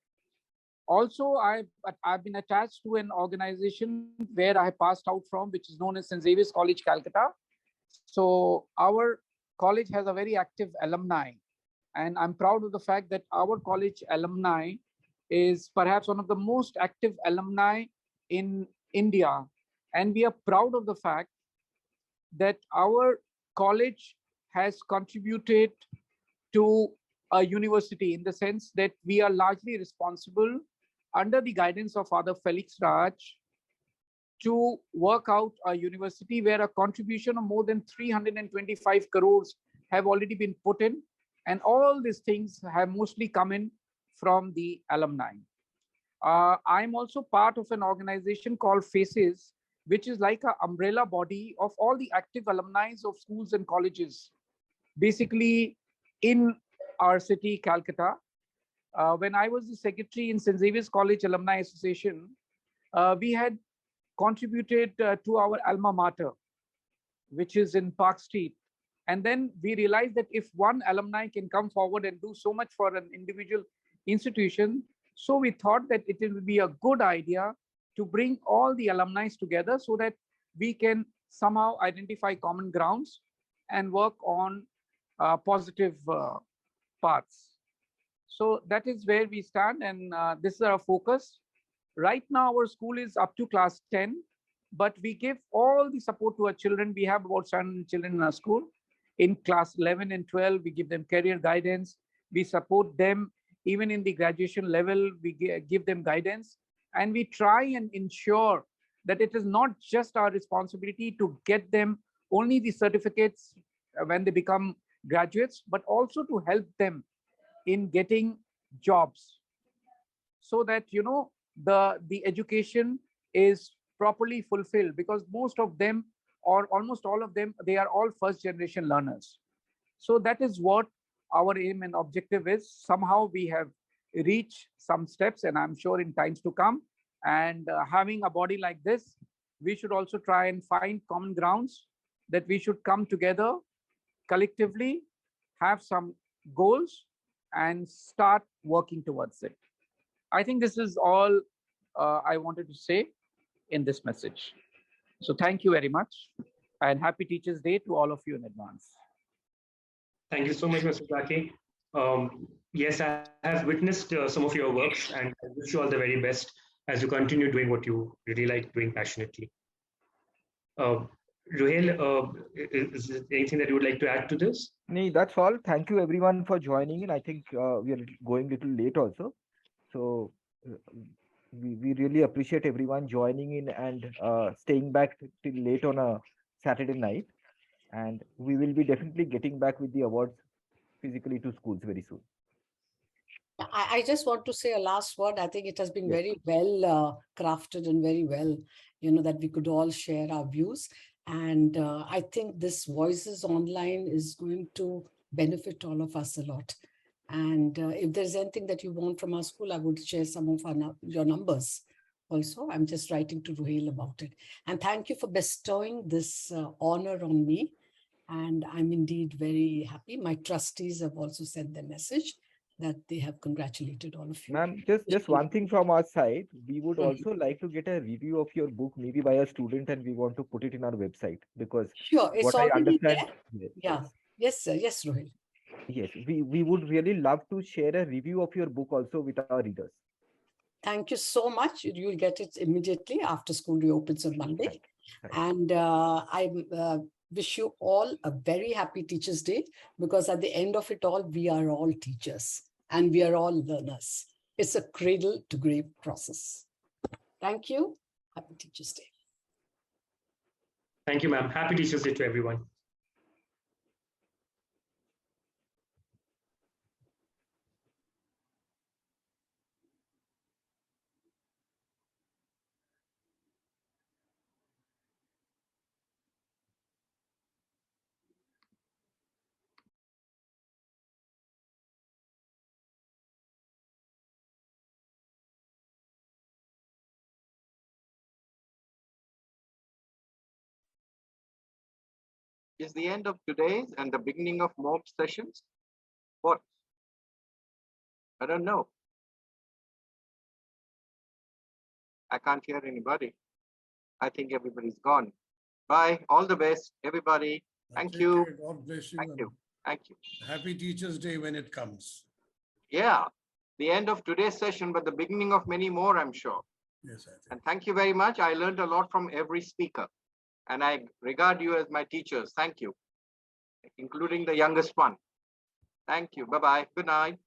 Also, I've been attached to an organization where I passed out from, which is known as St. Xavier's College, Calcutta. So our college has a very active alumni, and I'm proud of the fact that our college alumni is perhaps one of the most active alumni in India. And we are proud of the fact that our college has contributed to a university, in the sense that we are largely responsible under the guidance of Father Felix Raj to work out a university where a contribution of more than 325 crores have already been put in. And all these things have mostly come in from the alumni. I'm also part of an organization called FACES, which is like an umbrella body of all the active alumni of schools and colleges, basically in our city, Calcutta. When I was the secretary in St. Xavier's College Alumni Association, we had contributed to our alma mater, which is in Park Street. And then we realized that if one alumni can come forward and do so much for an individual institution, so we thought that it would be a good idea to bring all the alumni together so that we can somehow identify common grounds and work on positive paths. So that is where we stand, and this is our focus. Right now, our school is up to class 10, but we give all the support to our children. We have about 7 children in our school. In class 11 and 12, we give them career guidance. We support them even in the graduation level. We give them guidance, and we try and ensure that it is not just our responsibility to get them only the certificates when they become graduates, but also to help them in getting jobs, so that the education is properly fulfilled, because most of them, or almost all of them, they are all first generation learners. So that is what our aim and objective is. Somehow we have reached some steps, and I'm sure in times to come, and having a body like this, we should also try and find common grounds, that we should come together collectively, have some goals, and start working towards it. I think this is all I wanted to say in this message. So thank you very much, and happy Teachers' Day to all of you in advance. Thank you so much, Mr. Zaki. Yes, I have witnessed some of your works, and I wish you all the very best as you continue doing what you really like doing passionately. Ruhail, is there anything that you would like to add to this? Nee, that's all. Thank you everyone for joining in. I think we are going little late also. So uh, we really appreciate everyone joining in and staying back till late on a Saturday night. And we will be definitely getting back with the awards physically to schools very soon. I just want to say a last word. I think it has been Yes. very well crafted and very well, that we could all share our views. And I think this Voices Online is going to benefit all of us a lot. And if there's anything that you want from our school, I would share some of your numbers also. I'm just writing to Ruhail about it. And thank you for bestowing this honor on me. And I'm indeed very happy. My trustees have also sent their message that they have congratulated all of you. Ma'am, just one thing from our side, we would Mhm. also like to get a review of your book, maybe by a student, and we want to put it in our website because Sure, it's what I already understand, there. yes, Yeah. Yes, sir. Yes, Ruhail. yes, we would really love to share a review of your book also with our readers. Thank you so much. You'll get it immediately after school reopens on Monday. Thank And I wish you all a very happy Teachers' Day, because at the end of it all, we are all teachers and we are all learners. It's a cradle to grave process. Thank you. Happy Teachers' Day. Thank you, ma'am. Happy Teachers' Day to everyone. Is the end of today's and the beginning of more sessions? What? I don't know. I can't hear anybody. I think everybody's gone. Bye. All the best, everybody. Thank Take you. care. God bless you. Thank and you. Thank you. Happy Teachers' Day when it comes. Yeah, the end of today's session, but the beginning of many more, I'm sure. Yes, I think. And thank you very much. I learned a lot from every speaker, and I regard you as my teachers. Thank you, including the youngest one. Thank you. Bye-bye. Good night.